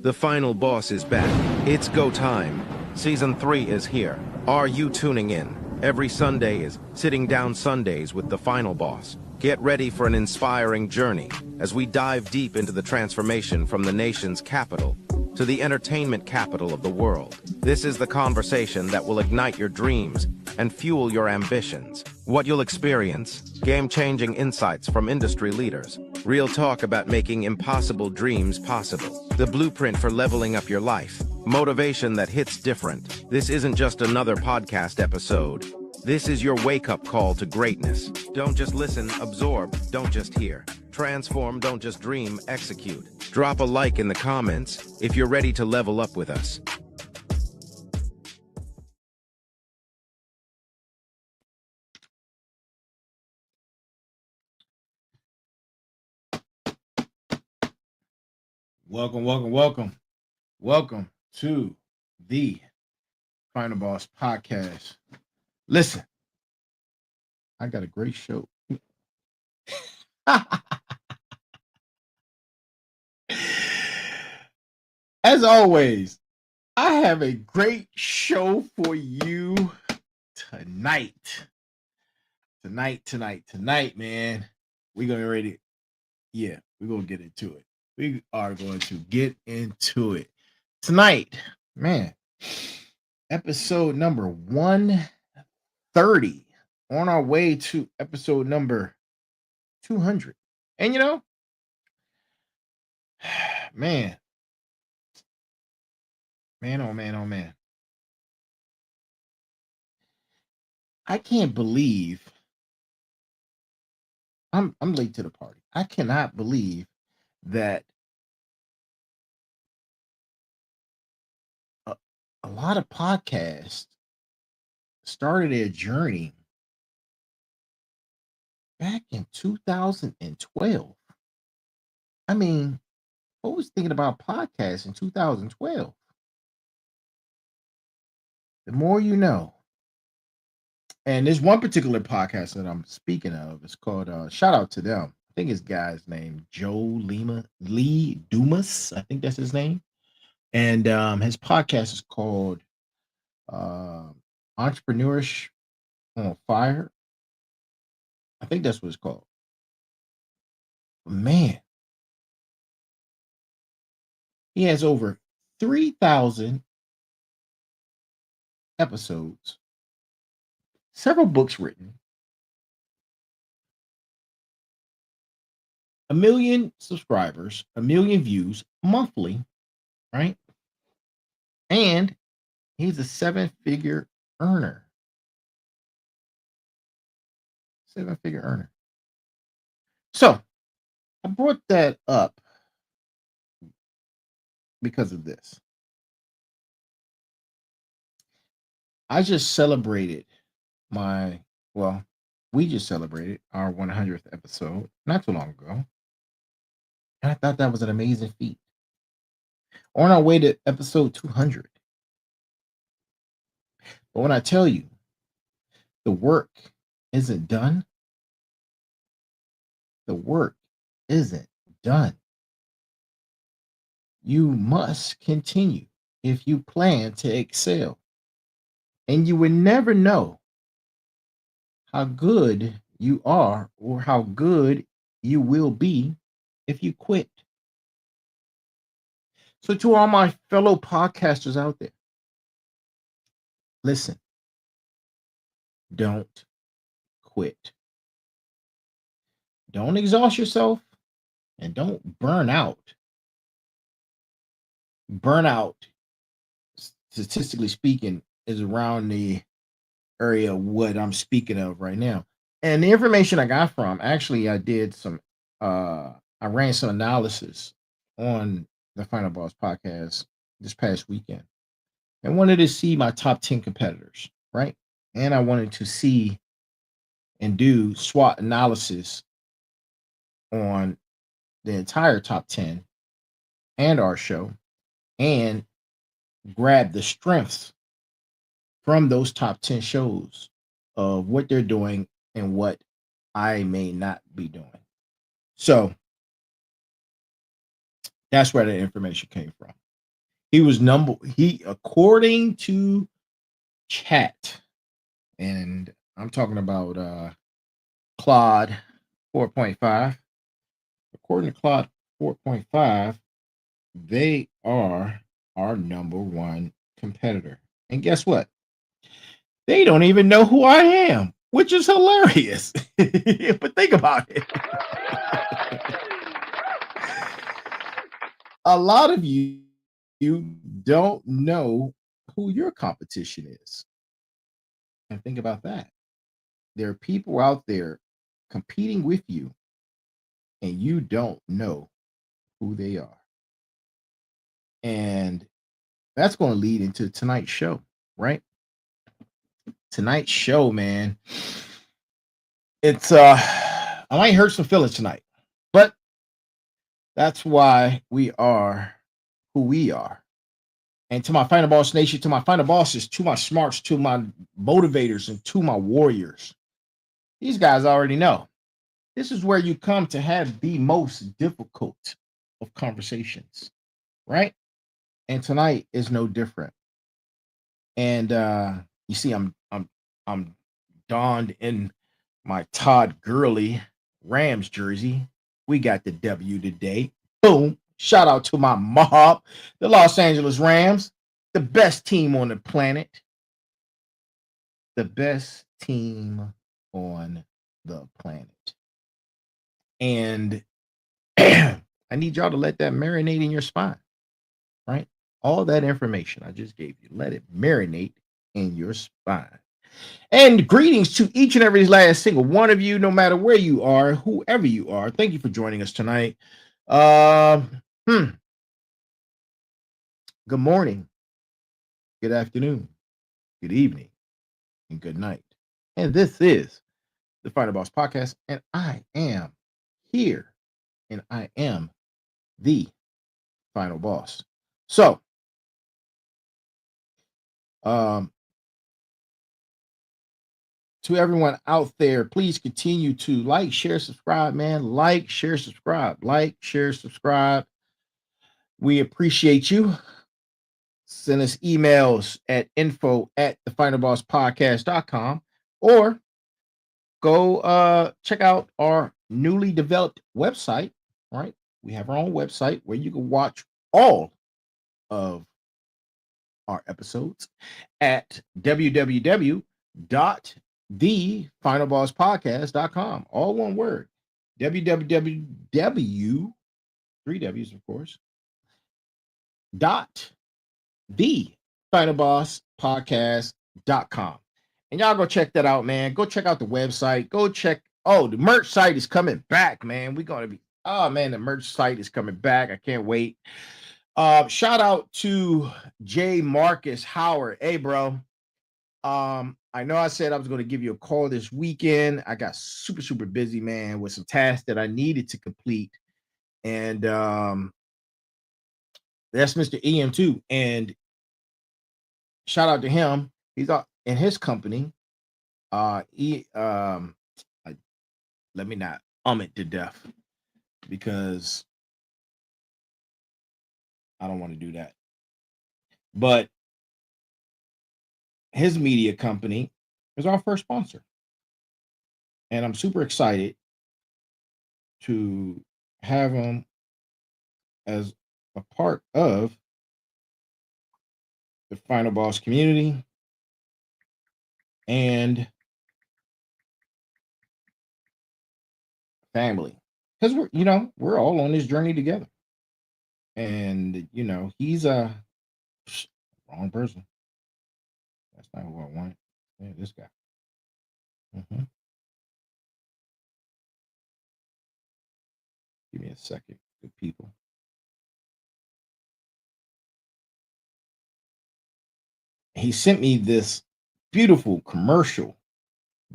The final boss is back. It's go time. Season 3 is here. Are you tuning in? Every Sunday is Sitting Down Sundays with the final boss. Get ready for an inspiring journey as we dive deep into the transformation from the nation's capital to the entertainment capital of the world. This is the conversation that will ignite your dreams and fuel your ambitions. What you'll experience: game-changing insights from industry leaders, real talk about making impossible dreams possible, the blueprint for leveling up your life, motivation that hits different. This isn't just another podcast episode. This is your wake-up call to greatness. Don't just listen, absorb, don't just hear. Transform, don't just dream, execute. Drop a like in the comments if you're ready to level up with us. Welcome to the Final Boss Podcast. Listen, I got a great show. As always, I have a great show for you tonight. Tonight, man. We're gonna ready. Yeah, we're gonna get into it. We are going to get into it tonight, man. Episode number 130, on our way to episode number 200. And you know, man, oh man. I can't believe I'm late to the party. I cannot believe that a lot of podcasts started their journey back in 2012. I mean, who was thinking about podcasts in 2012? The more you know. And there's one particular podcast that I'm speaking of. It's called shout out to them. I think his guy's name Lee Dumas. I think that's his name. And his podcast is called Entrepreneurship on Fire. I think that's what it's called. Man, he has over 3,000 episodes, several books written, 1 million subscribers, 1 million views monthly, right? And he's a 7-figure earner. 7-figure earner. So I brought that up because of this. I just celebrated we just celebrated our 100th episode not too long ago. And I thought that was an amazing feat. On our way to episode 200. But when I tell you the work isn't done, the work isn't done. You must continue if you plan to excel. And you will never know how good you are or how good you will be if you quit. So to all my fellow podcasters out there, listen, don't quit. Don't exhaust yourself and don't burn out. Burnout, statistically speaking, is around the area of what I'm speaking of right now. And the information I got from, actually, I ran some analysis on the Final Boss podcast this past weekend. I wanted to see my top 10 competitors, right? And I wanted to see and do SWOT analysis on the entire top 10 and our show, and grab the strengths from those top 10 shows of what they're doing and what I may not be doing. So that's where the information came from. He was according to chat, and I'm talking about Claude 4.5. According to Claude 4.5, they are our number one competitor. And guess what? They don't even know who I am, which is hilarious. But think about it. A lot of you don't know who your competition is. And think about that. There are people out there competing with you, and you don't know who they are. And that's going to lead into tonight's show, right? Tonight's show, man. It's I might hurt some feelings tonight, but that's why we are who we are. And to my Final Boss Nation, to my Final Bosses, to my smarts, to my motivators, and to my warriors, these guys already know. This is where you come to have the most difficult of conversations, right? And tonight is no different. And you see, I'm donned in my Todd Gurley Rams jersey. We got the W today. Boom. Shout out to my mob, the Los Angeles Rams, the best team on the planet. The best team on the planet. And I need y'all to let that marinate in your spine, right? All that information I just gave you, let it marinate in your spine. And greetings to each and every last single one of you, no matter where you are, whoever you are. Thank you for joining us tonight. Good morning, good afternoon, good evening, and good night. And this is the Final Boss Podcast, and I am here, and I am the Final Boss. So, to everyone out there, please continue to like, share, subscribe, man. Like, share, subscribe. Like, share, subscribe. We appreciate you. Send us emails at info@thefinalbosspodcast.com or go check out our newly developed website, right? We have our own website where you can watch all of our episodes at www.thefinalbosspodcast.com. All one word. www, three W's, of course, dot thefinalbosspodcast.com. And y'all go check that out, man. Go check out the website. Go check. Oh, the merch site is coming back, man. We're going to be, oh, man, the merch site is coming back. I can't wait. Shout out to J. Marcus Howard. Hey, bro. I know I said I was going to give you a call this weekend. I got super, super busy, man, with some tasks that I needed to complete. And that's Mr. EM2. And shout out to him. He's out in his company. Let me not it to death because I don't want to do that. But his media company is our first sponsor. And I'm super excited to have him as a part of the Final Boss community and family. Because we're all on this journey together. And he's a wrong person. That's not who I want. Yeah, this guy. Give me a second, good people. He sent me this beautiful commercial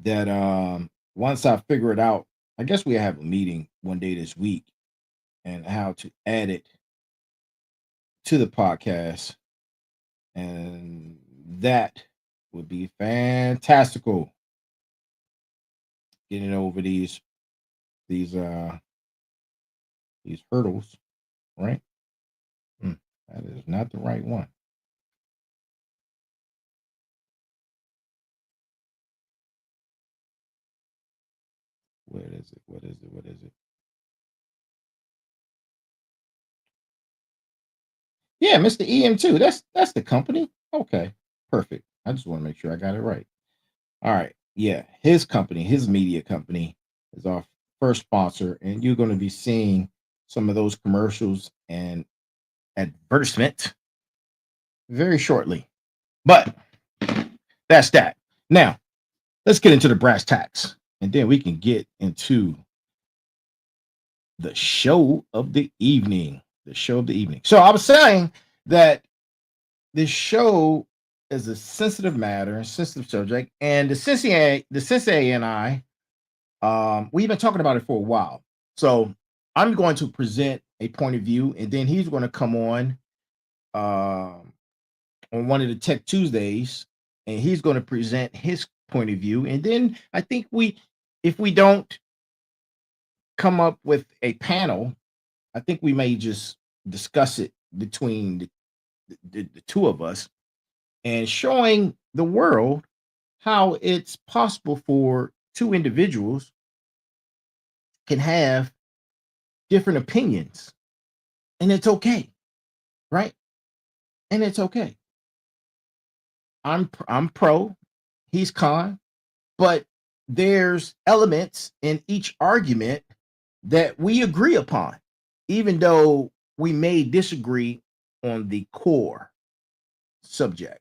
that once I figure it out, I guess we have a meeting one day this week and how to add it to the podcast. And that would be fantastical. Getting over these hurdles, right? That is not the right one. Where is it? What is it? What is it? Yeah, Mr. EM2. That's the company. Okay, perfect. I just want to make sure I got it right. All right. Yeah, his company, his media company, is our first sponsor, and you're going to be seeing some of those commercials and advertisement very shortly. But that's that. Now, let's get into the brass tacks, and then we can get into the show of the evening. The show of the evening. So I was saying that this show is a sensitive matter, a sensitive subject, and the sensei and I, we've been talking about it for a while. So I'm going to present a point of view, and then he's going to come on one of the Tech Tuesdays, and he's going to present his point of view. And then I think if we don't come up with a panel, I think we may just discuss it between the two of us and showing the world how it's possible for two individuals can have different opinions, and it's okay, right? And it's okay. I'm pro, he's con, but there's elements in each argument that we agree upon, even though we may disagree on the core subject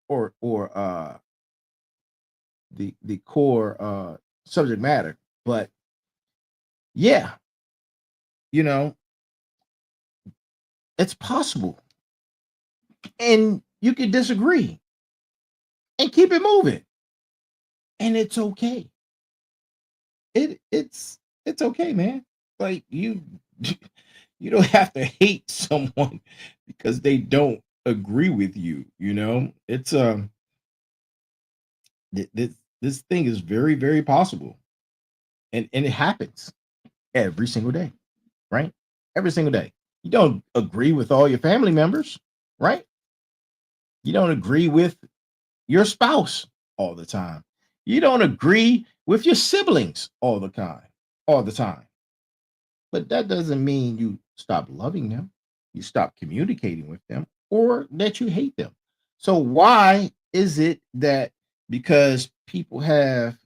or the core subject matter. But yeah, you know, it's possible. And you can disagree and keep it moving. And it's okay. It's okay, man. Like you don't have to hate someone because they don't agree with you, you know? It's this thing is very, very possible. And it happens every single day, right? Every single day. You don't agree with all your family members, right? You don't agree with your spouse all the time. You don't agree with your siblings all the time. But that doesn't mean you stop loving them, you stop communicating with them, or that you hate them. So why is it that because people have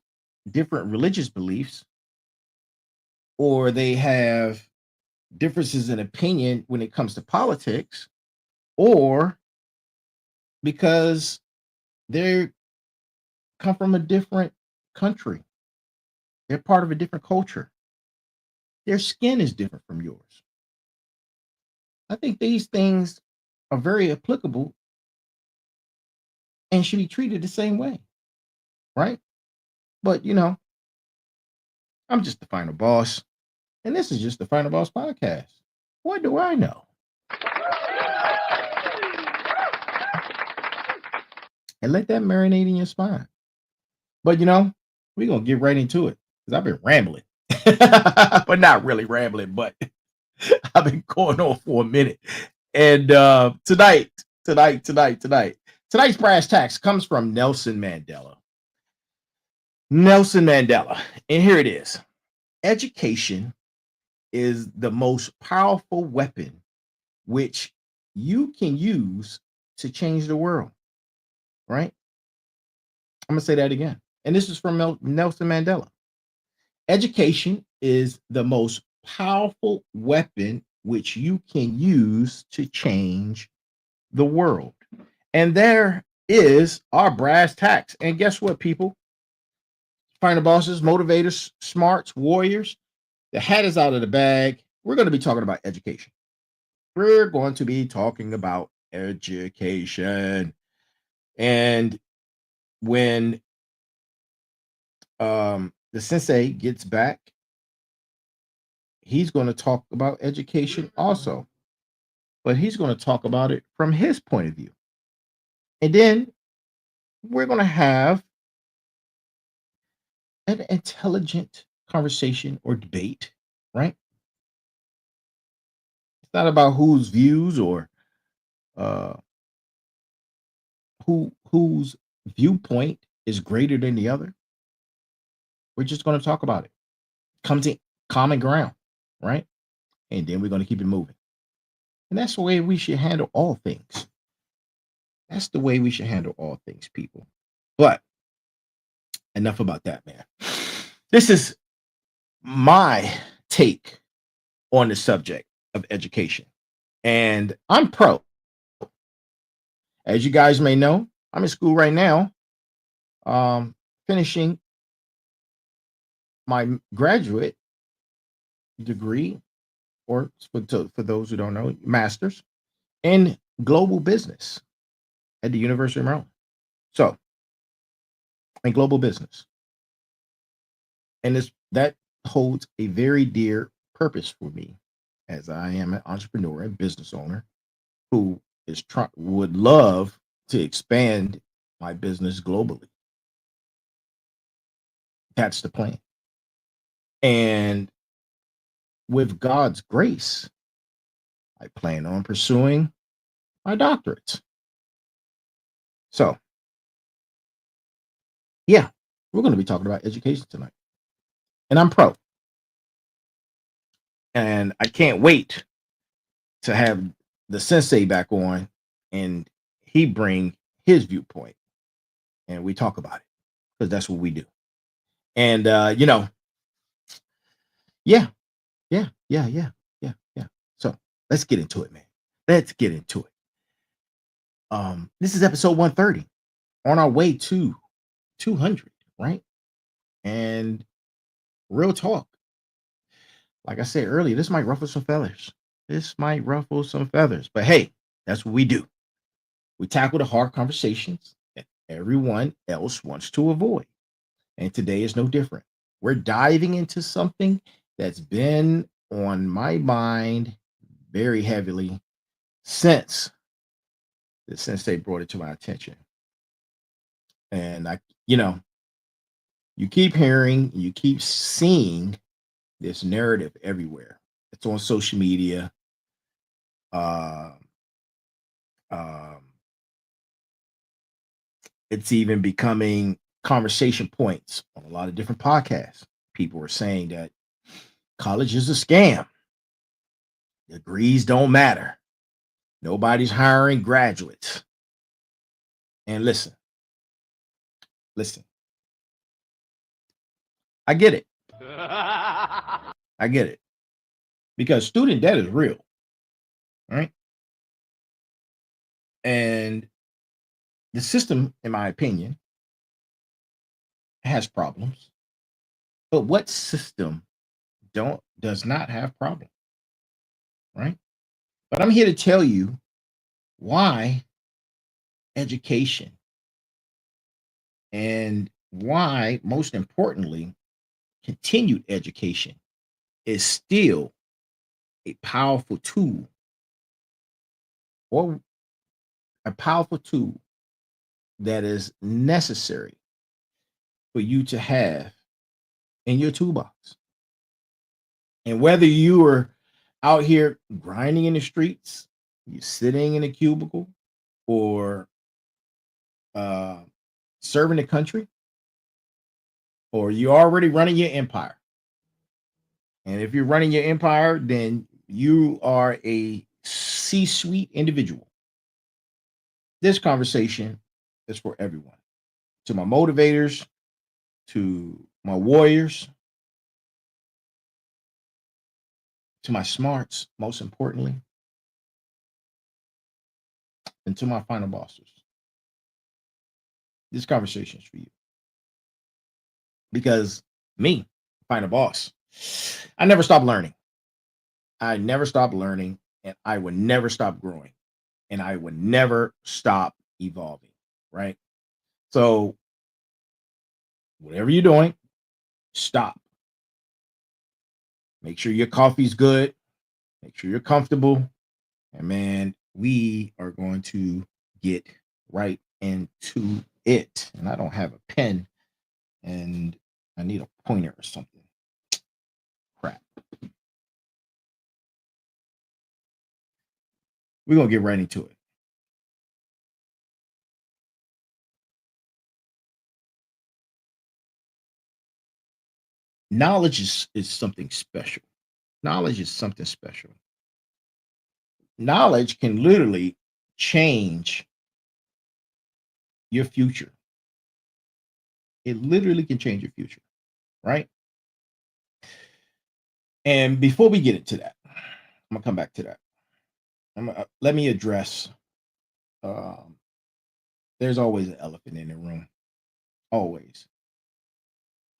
different religious beliefs or they have differences in opinion when it comes to politics, or because they come from a different country, they're part of a different culture, their skin is different from yours. I think these things are very applicable and should be treated the same way, right? But I'm just the final boss, and this is just the final boss podcast. What do I know? And let that marinate in your spine. But we're gonna get right into it because I've been rambling, but not really rambling, but I've been going on for a minute. And tonight's brass tacks comes from Nelson Mandela. Nelson Mandela. And here it is. Education is the most powerful weapon which you can use to change the world, right? I'm going to say that again. And this is from Nelson Mandela. Education is the most powerful weapon which you can use to change the world. And there is our brass tacks. And guess what, people? Final bosses, motivators, smarts, warriors. The hat is out of the bag. We're going to be talking about education. We're going to be talking about education. And when the sensei gets back, he's going to talk about education also. But he's going to talk about it from his point of view. And then we're going to have an intelligent conversation or debate, right? It's not about whose views or uh whose viewpoint is greater than the other. We're just going to talk about it. Come to common ground, right? And then we're going to keep it moving. And that's the way we should handle all things. That's the way we should handle all things, people. But enough about that, man. This is my take on the subject of education. And I'm pro. As you guys may know, I'm in school right now, finishing my graduate degree, or for those who don't know, master's in global business at the University of Maryland. So, in global business. And that holds a very dear purpose for me, as I am an entrepreneur and business owner who would love to expand my business globally. That's the plan. And with God's grace, I plan on pursuing my doctorates. So, yeah, we're going to be talking about education tonight. And I'm pro. And I can't wait to have the sensei back on and he bring his viewpoint and we talk about it, because that's what we do. And yeah. So let's get into it, man. Let's get into it. This is episode 130, on our way to 200, right? And real talk, like I said earlier, this might ruffle some feathers. But hey, that's what we do. We tackle the hard conversations that everyone else wants to avoid. And today is no different. We're diving into something that's been on my mind very heavily since they brought it to my attention. And you keep hearing, you keep seeing this narrative everywhere. It's on social media. It's even becoming conversation points on a lot of different podcasts. People are saying that college is a scam. Degrees don't matter. Nobody's hiring graduates. And listen. I get it. I get it. Because student debt is real. Right? And the system, in my opinion, has problems. But what system does not have problems? Right? But I'm here to tell you why education, and why, most importantly, continued education is still a powerful tool, or a powerful tool that is necessary for you to have in your toolbox. And whether you are out here grinding in the streets, you're sitting in a cubicle, or serving the country, or you're already running your empire. And if you're running your empire, then you are a C-suite individual. This conversation is for everyone. To my motivators, to my warriors, to my smarts, most importantly, and to my final bosses. This conversation is for you. Because me, final boss, I never stop learning. And I would never stop growing. And I would never stop evolving. Right? So, whatever you're doing, stop. Make sure your coffee's good. Make sure you're comfortable. And man, we are going to get right into it. And I don't have a pen, and I need a pointer or something. Crap. We're going to get right into it. Knowledge is something special. Knowledge is something special. Knowledge can literally change your future. It literally can change your future, right? And before we get into that, I'm gonna come back to that. Let me address. Um, there's always an elephant in the room, always.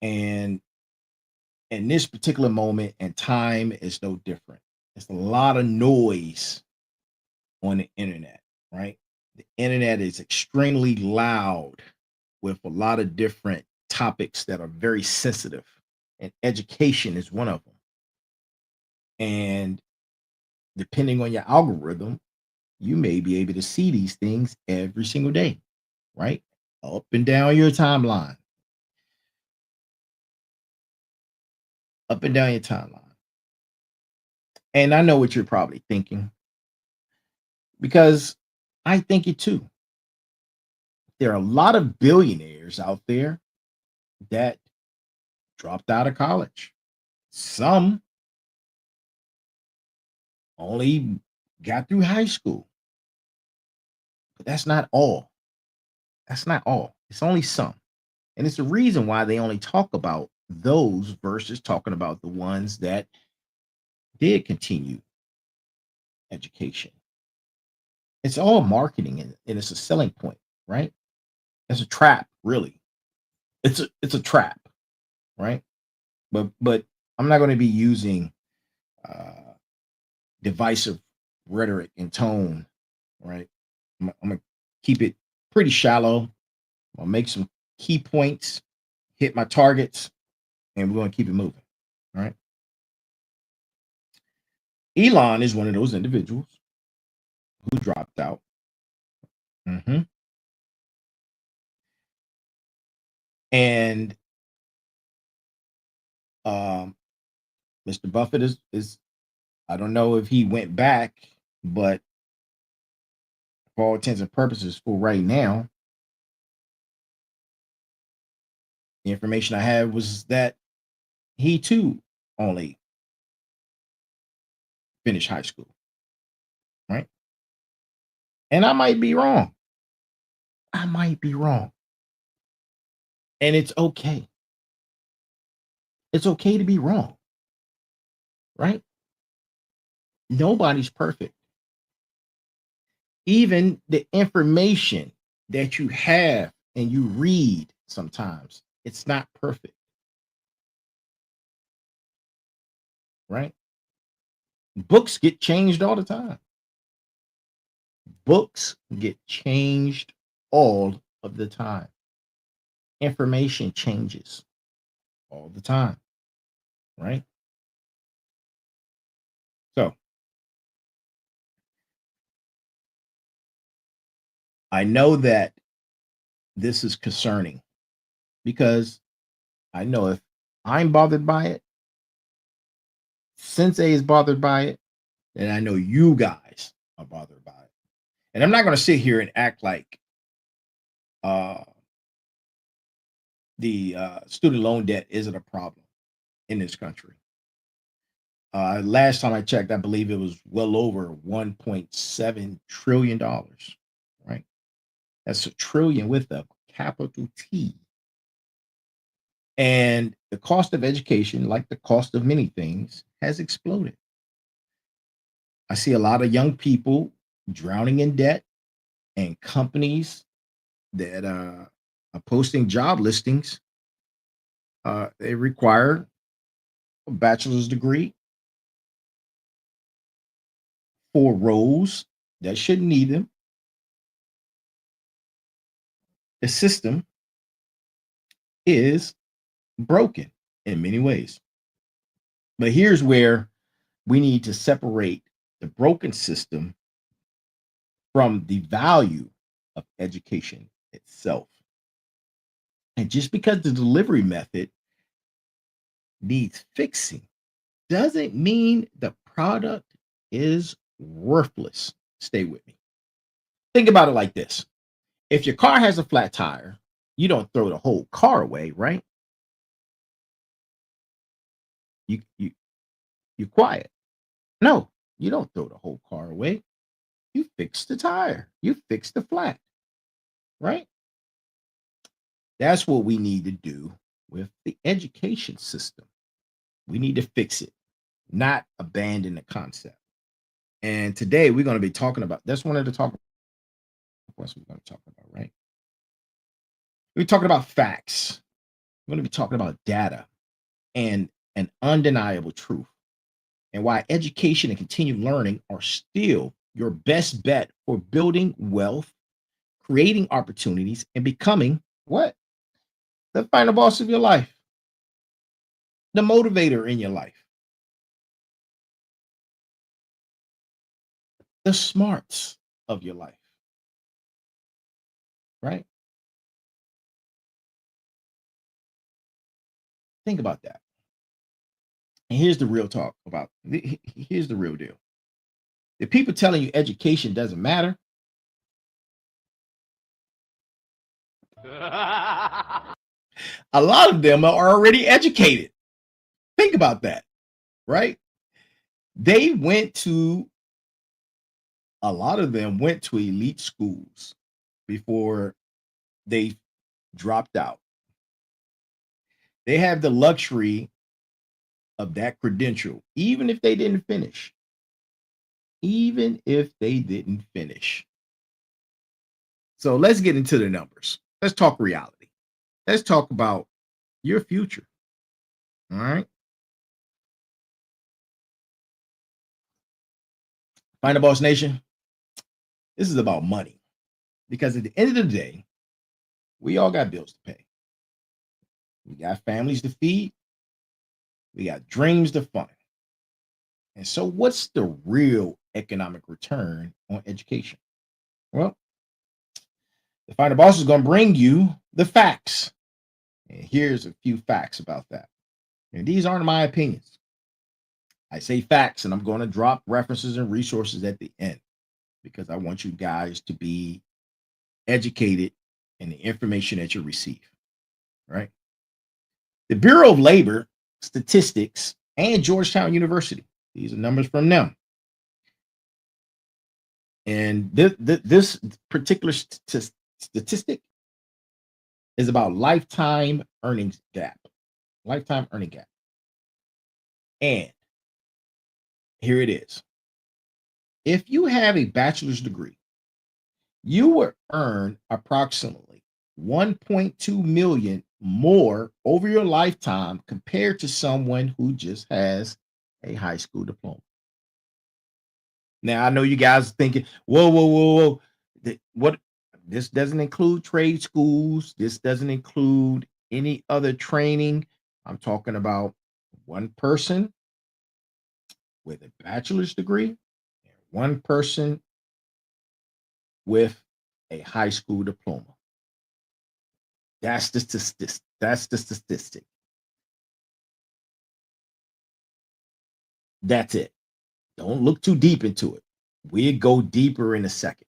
And in this particular moment and time is no different. There's a lot of noise on the internet, right? The internet is extremely loud with a lot of different topics that are very sensitive, and education is one of them. And depending on your algorithm, you may be able to see these things every single day, right? Up and down your timeline, up and down your timeline. And I know what you're probably thinking because I think it too. There are a lot of billionaires out there that dropped out of college. Some only got through high school, but that's not all. That's not all. It's only some. And it's the reason why they only talk about those versus talking about the ones that did continue education. It's all marketing and it's a selling point, right? It's a trap, really. It's a trap, right? But I'm not going to be using uh, divisive rhetoric and tone, right? I'm gonna keep it pretty shallow. I'll make some key points, hit my targets, and we're going to keep it moving. All right. Elon is one of those individuals who dropped out. Mhm. And um, Mr. Buffett is I don't know if he went back, but for all intents and purposes, for right now, the information I had was that he too only finished high school, right? And I might be wrong. I might be wrong. And it's okay. It's okay to be wrong, right? Nobody's perfect. Even the information that you have and you read sometimes, it's not perfect, right? Books get changed all the time. Books get changed all of the time. Information changes all the time, right? So I know that this is concerning because I know if I'm bothered by it, Sensei is bothered by it, and I know you guys are bothered by it. And I'm not going to sit here and act like uh, the student loan debt isn't a problem in this country. Last time I checked, I believe it was well over $1.7 trillion, right? That's a trillion with a capital T. And the cost of education, like the cost of many things, has exploded. I see a lot of young people drowning in debt and companies that are posting job listings. They require a bachelor's degree for roles that shouldn't need them. The system is broken in many ways. But here's where we need to separate the broken system from the value of education itself. And just because the delivery method needs fixing doesn't mean the product is worthless. Stay with me. Think about it like this. If your car has a flat tire, you don't throw the whole car away, right? You quiet. No, you don't throw the whole car away. You fix the tire. You fix the flat, right? That's what we need to do with the education system. We need to fix it, not abandon the concept. And today we're going to be talking about that's one of the talk points we're going to talk about, right? We're talking about facts. We're going to be talking about data and an undeniable truth, and why education and continued learning are still your best bet for building wealth, creating opportunities, and becoming what? The final boss of your life, the motivator in your life, the smarts of your life, right? Think about that. And here's the real talk about here's the real deal. The people telling you education doesn't matter, a lot of them are already educated. Think about that, right? They went to a lot of them went to elite schools before they dropped out. They have the luxury of that credential, even if they didn't finish. Even if they didn't finish. So let's get into the numbers. Let's talk reality. Let's talk about your future. All right. Final Boss Nation, this is about money. Because at the end of the day, we all got bills to pay. We got families to feed. We got dreams to fund. And so, what's the real economic return on education? Well, the Final Boss is going to bring you the facts. And here's a few facts about that. And these aren't my opinions. I say facts, and I'm going to drop references and resources at the end because I want you guys to be educated in the information that you receive. Right? The Bureau of Labor Statistics and Georgetown University. These are numbers from them. And this particular statistic is about lifetime earnings gap. Lifetime earning gap. And here it is. If you have a bachelor's degree, you will earn approximately 1.2 million more over your lifetime compared to someone who just has a high school diploma. Now I know you guys are thinking, whoa. What this doesn't include trade schools, this doesn't include any other training. I'm talking about one person with a bachelor's degree and one person with a high school diploma. That's the statistic. That's the statistic. That's it. Don't look too deep into it. We'll go deeper in a second.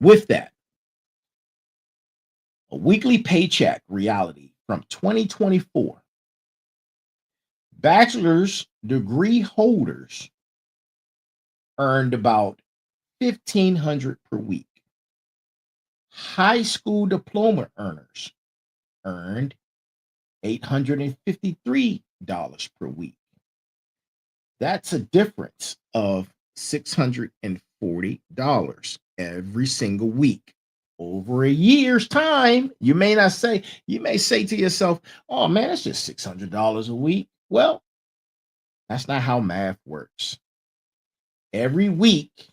With that, a weekly paycheck reality from 2024. Bachelor's degree holders earned about 1,500 per week. High school diploma earners earned $853 per week. That's a difference of $640 every single week. Over a year's time, you may say to yourself, oh man, that's just $600 a week. Well, that's not how math works. Every week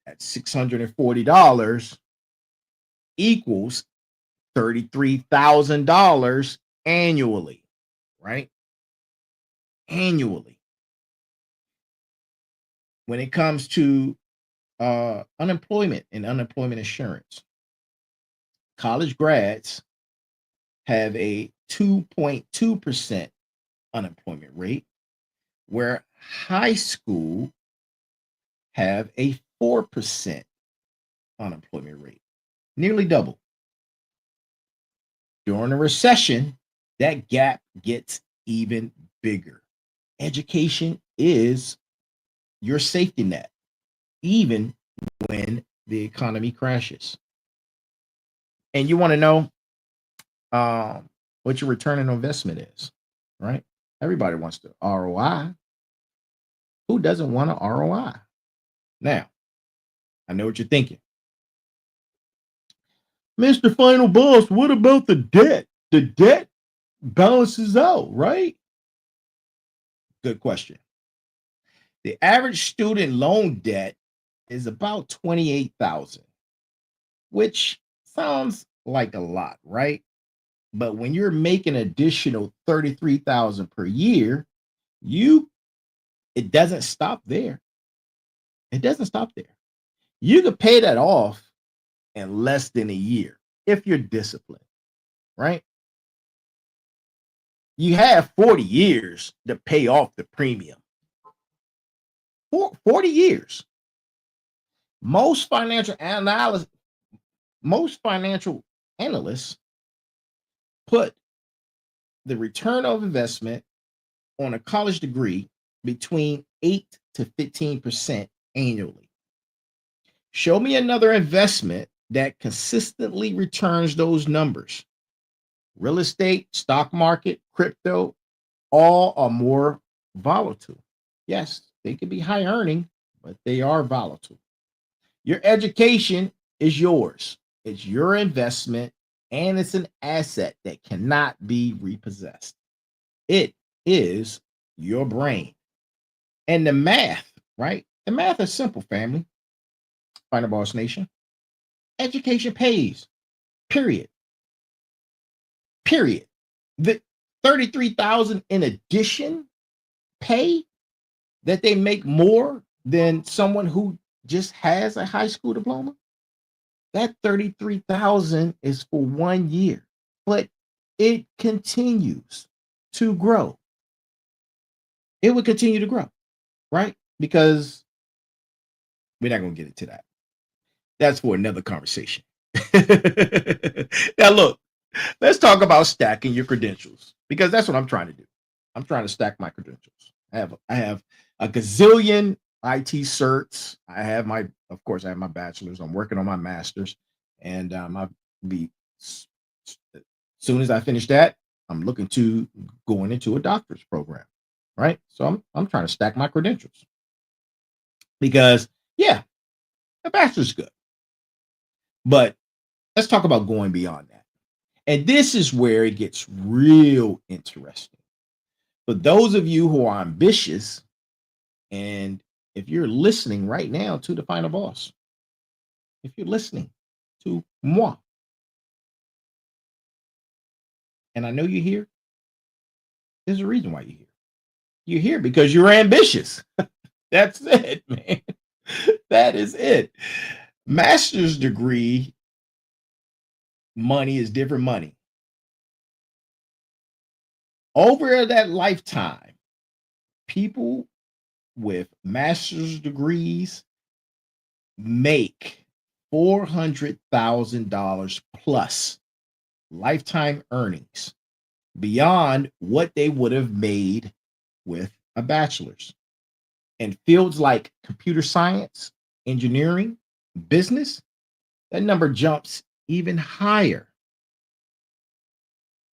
at $640 equals $33,000 annually, right? Annually. When it comes to unemployment and unemployment insurance, college grads have a 2.2% unemployment rate, where high school have a 4% unemployment rate, nearly double. During a recession, that gap gets even bigger. Education is your safety net, even when the economy crashes. And you want to know what your return on investment is, right? Everybody wants the ROI. Who doesn't want an ROI? Now, I know what you're thinking. Mr. Final Boss, what about the debt? The debt balances out, right? Good question. The average student loan debt is about 28,000, which sounds like a lot, right? But when you're making additional 33,000 per year, you it doesn't stop there. It doesn't stop there. You could pay that off in less than a year if you're disciplined, right? You have 40 years to pay off the premium. 40 years. Most financial analysts, most financial analysts put the return of investment on a college degree between 8 to 15% annually. Show me another investment that consistently returns those numbers. Real estate, stock market, crypto, all are more volatile. Yes, they can be high earning, but they are volatile. Your education is yours. It's your investment and it's an asset that cannot be repossessed. It is your brain. And the math, right? The math is simple, family. Final Boss Nation. Education pays. Period. Period. The 33,000 in addition pay that they make more than someone who just has a high school diploma. That 33,000 is for 1 year, but it continues to grow. It would continue to grow, right? Because we're not going to get into that. That's for another conversation. Now, look, let's talk about stacking your credentials because that's what I'm trying to do. I'm trying to stack my credentials. I have a gazillion IT certs. Of course, I have my bachelor's. I'm working on my master's, and I'll be as soon as I finish that, I'm looking to going into a doctor's program, right? So I'm trying to stack my credentials because yeah, a bachelor's is good, but let's talk about going beyond that. And this is where it gets real interesting. For those of you who are ambitious, and if you're listening right now to the Final Boss, if you're listening to moi, and I know you're here, there's a reason why you're here. You're here because you're ambitious. That's it, man. That is it. Master's degree money is different money. Over that lifetime, people with master's degrees make $400,000 plus lifetime earnings beyond what they would have made with a bachelor's. And fields like computer science, engineering, business, that number jumps even higher.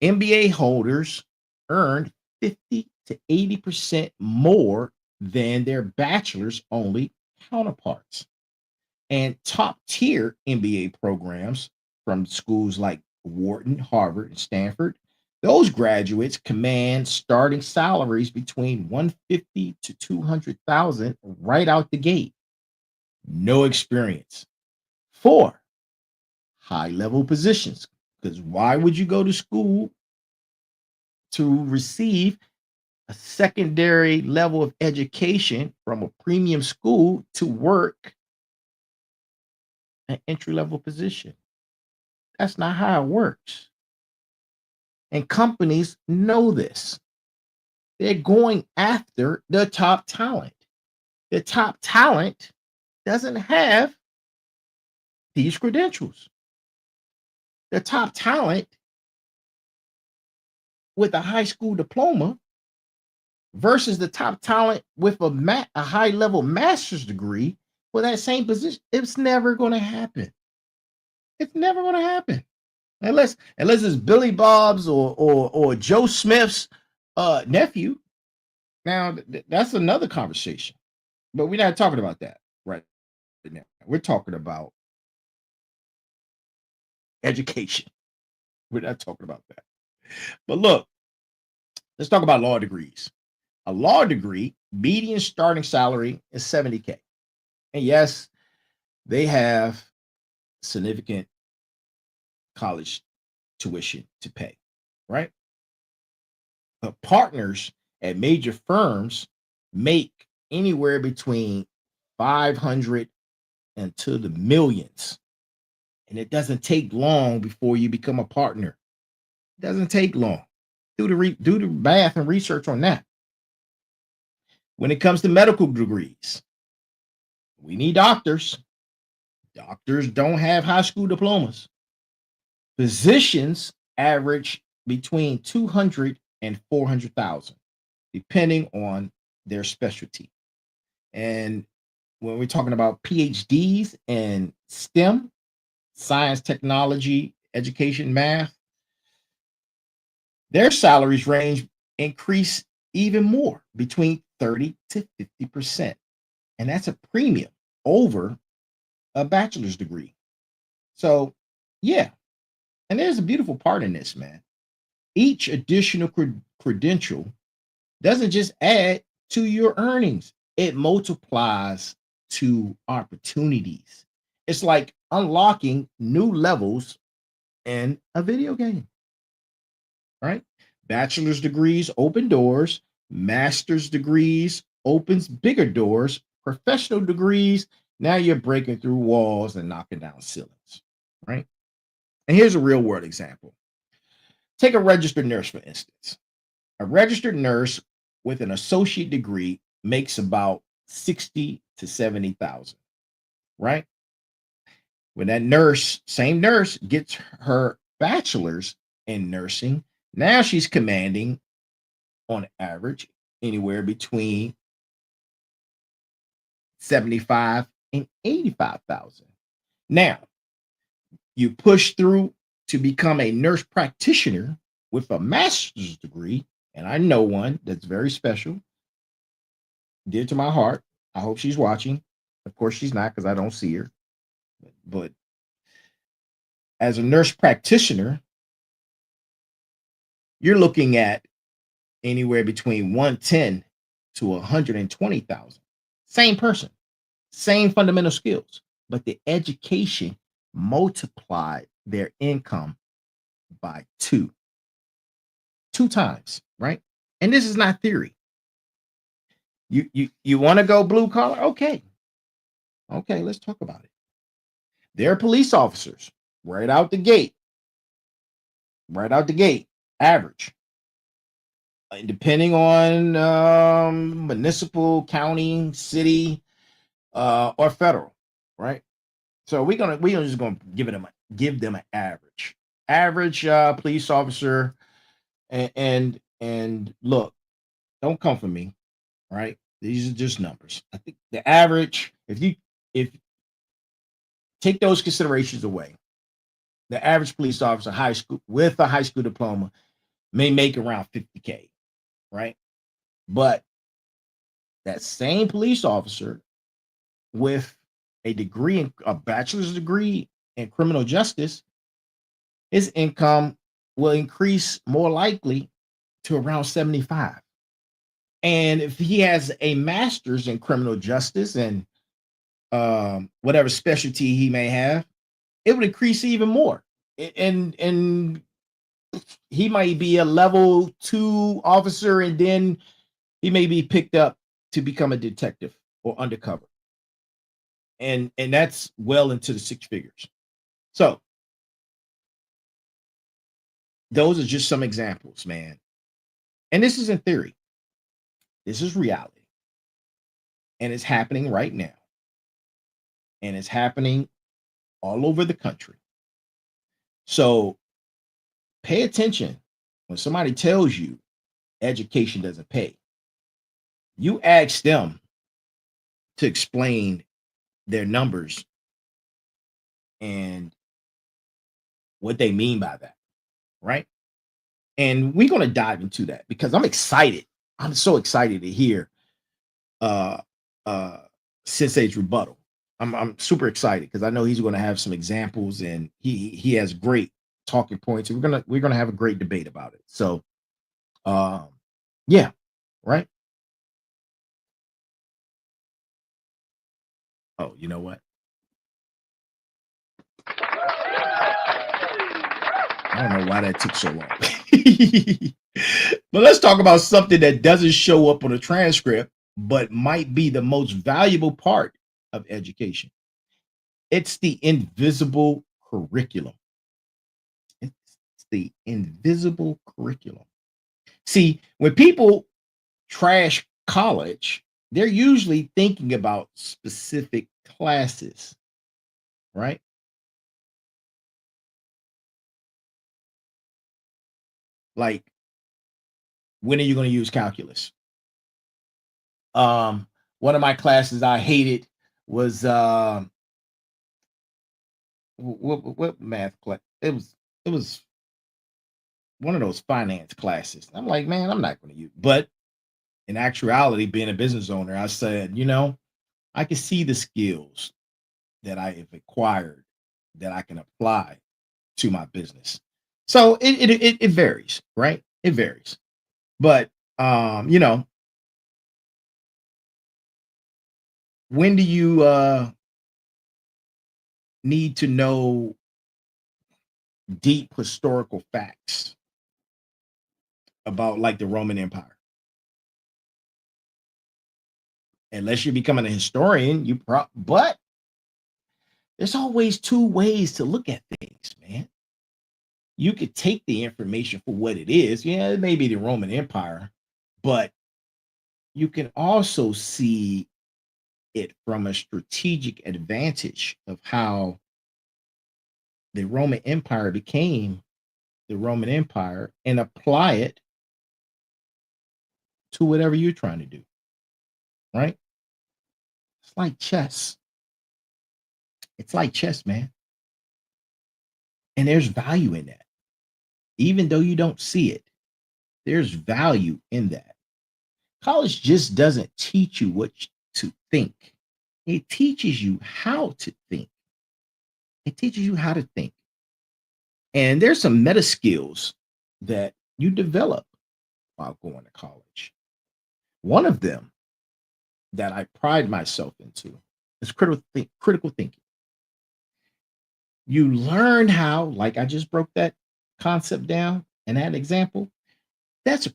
MBA holders earn 50 to 80% more than their bachelor's only counterparts. And top tier MBA programs from schools like Wharton, Harvard, and Stanford, those graduates command starting salaries between 150 to 200,000 right out the gate. No experience. 4, high level positions. Because why would you go to school to receive a secondary level of education from a premium school to work an entry level position? That's not how it works. And companies know this. They're going after the top talent. The top talent doesn't have these credentials. The top talent with a high school diploma versus the top talent with a high level master's degree for that same position. It's never going to happen. It's never going to happen unless it's Billy Bob's or Joe Smith's nephew. Now that's another conversation, but we're not talking about that right now. We're talking about education. We're not talking about that. But look, let's talk about law degrees. A law degree median starting salary is 70K. And yes, they have significant college tuition to pay, right? But partners at major firms make anywhere between 500 and to the millions. And it doesn't take long before you become a partner. It doesn't take long. Do the math and research on that. When it comes to medical degrees, we need doctors. Doctors don't have high school diplomas. Physicians average between 200 and 400,000, depending on their specialty. And when we're talking about PhDs in STEM, science, technology, education, math, their salaries increase even more, between 30 to 50%. And that's a premium over a bachelor's degree. So, yeah. And there's a beautiful part in this, man. Each additional credential doesn't just add to your earnings, it multiplies to opportunities. It's like unlocking new levels in a video game, right? Bachelor's degrees open doors, master's degrees opens bigger doors, professional degrees, now you're breaking through walls and knocking down ceilings, right? And here's a real world example. Take a registered nurse, for instance. A registered nurse with an associate degree makes about 60 to 70,000, right? When that same nurse gets her bachelor's in nursing, now she's commanding on average anywhere between 75 and 85,000. Now, you push through to become a nurse practitioner with a master's degree, and I know one that's very special, dear to my heart. I hope she's watching. Of course, she's not because I don't see her. But as a nurse practitioner, you're looking at anywhere between 110 to 120,000. Same person, same fundamental skills, but the education multiplied their income by two times, right? And this is not theory. You want to go blue collar? Okay, let's talk about it. They're police officers right out the gate, average, depending on municipal, county, city, or federal, right? So we're just gonna give them an average. Average police officer, and look, don't come for me, right? These are just numbers. I think the average, if take those considerations away, the average police officer high school with a high school diploma may make around 50K, right? But that same police officer with a bachelor's degree in criminal justice, his income will increase more likely to around 75. And if he has a master's in criminal justice and whatever specialty he may have, it would increase even more. And he might be a level 2 officer, and then he may be picked up to become a detective or undercover. And that's well into the six figures. So those are just some examples, man. And this is in theory. This is reality. And it's happening right now. And it's happening all over the country. So pay attention When somebody tells you education doesn't pay, you ask them to explain their numbers and what they mean by that, right? And we're going to dive into that because I'm excited. I'm so excited to hear uh uh Sensei's rebuttal. I'm super excited because I know he's going to have some examples and he has great talking points. And we're gonna have a great debate about it. So um yeah, right. Oh, you know what? I don't know why that took so long. But let's talk about something that doesn't show up on a transcript, but might be the most valuable part of education. It's the invisible curriculum. It's the invisible curriculum. See, when people trash college, they're usually thinking about specific classes, right? Like, when are you going to use calculus? One of my classes I hated was what math class? It was one of those finance classes. I'm like, man, I'm not going to use. But in actuality, being a business owner, I said, I can see the skills that I have acquired that I can apply to my business. So it varies, right? It varies. But when do you need to know deep historical facts about like the Roman Empire? Unless you're becoming a historian, but there's always two ways to look at things, man. You could take the information for what it is. Yeah, it may be the Roman Empire, but you can also see it from a strategic advantage of how the Roman Empire became the Roman Empire and apply it to whatever you're trying to do, right? It's like chess. It's like chess, man. And there's value in that. Even though you don't see it, there's value in that. College just doesn't teach you to think, it teaches you how to think. It teaches you how to think. And there's some meta skills that you develop while going to college. One of them that I pride myself into is critical thinking. You learn how, like I just broke that concept down and that example, that's a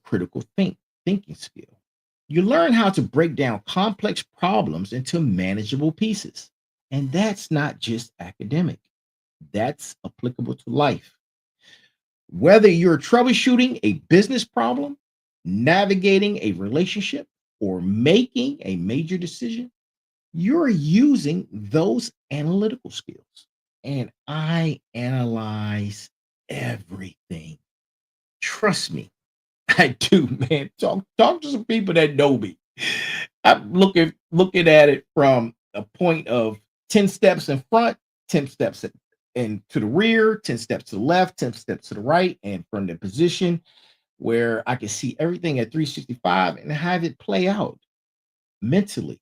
thinking skill. You learn how to break down complex problems into manageable pieces. And that's not just academic, that's applicable to life. Whether you're troubleshooting a business problem, navigating a relationship, or making a major decision, you're using those analytical skills. And I analyze everything. Trust me, I do, man. Talk to some people that know me. I'm looking at it from a point of 10 steps in front, 10 steps in to the rear, 10 steps to the left, 10 steps to the right, and from the position where I can see everything at 365 and have it play out mentally.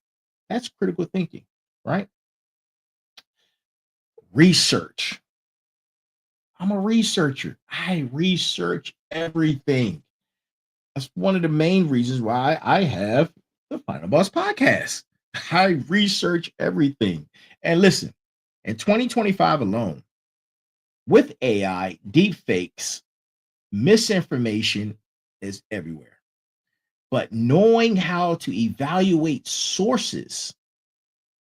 That's critical thinking, right? Research. I'm a researcher. I research everything. That's one of the main reasons why I have the Final Boss podcast. I research everything. And listen, in 2025 alone, with AI, deep fakes, misinformation is everywhere. But knowing how to evaluate sources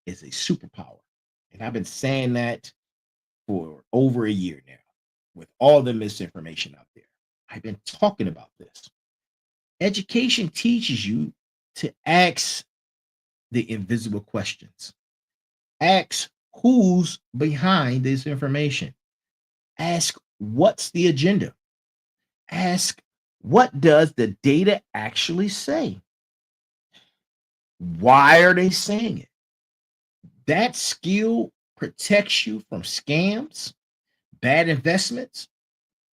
is a superpower. And I've been saying that for over a year now with all the misinformation out there. I've been talking about this. Education teaches you to ask the invisible questions. Ask who's behind this information. Ask what's the agenda. Ask What does the data actually say? Why are they saying it? That skill protects you from scams, bad investments,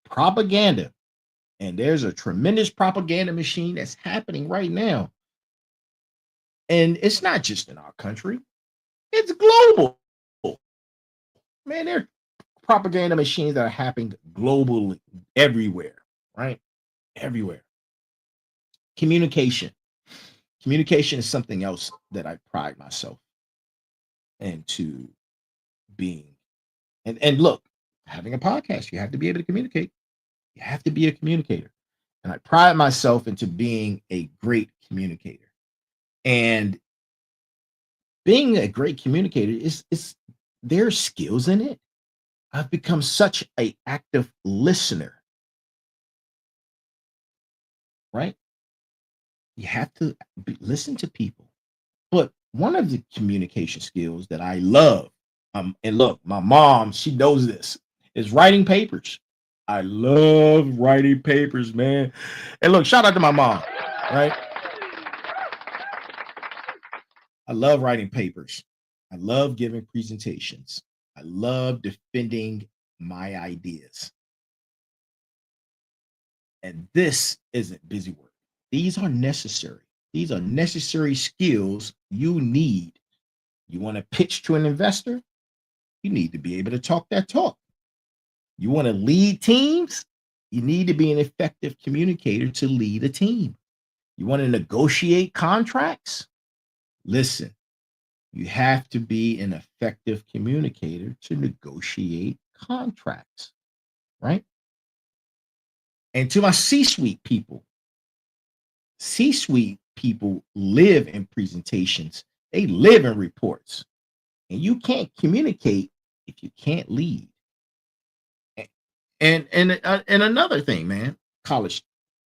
propaganda. And there's a tremendous propaganda machine that's happening right now. And it's not just in our country, it's global. Man, there are propaganda machines that are happening globally, everywhere, right? Everywhere. Communication. Communication is something else that I pride myself into being. And look, having a podcast, you have to be able to communicate. You have to be a communicator. And I pride myself into being a great communicator. And being a great communicator is there's skills in it. I've become such a active listener, right? You have to listen to people. But one of the communication skills that I love, and look, my mom, she knows this, is writing papers. I love writing papers, man. And look, shout out to my mom, right? I love writing papers. I love giving presentations. I love defending my ideas. And this isn't busy work. These are necessary. These are necessary skills you need. You want to pitch to an investor? You need to be able to talk that talk. You want to lead teams? You need to be an effective communicator to lead a team. You want to negotiate contracts? Listen, you have to be an effective communicator to negotiate contracts, right? And to my C suite people live in presentations, they live in reports, and you can't communicate if you can't lead. And another thing, man, college,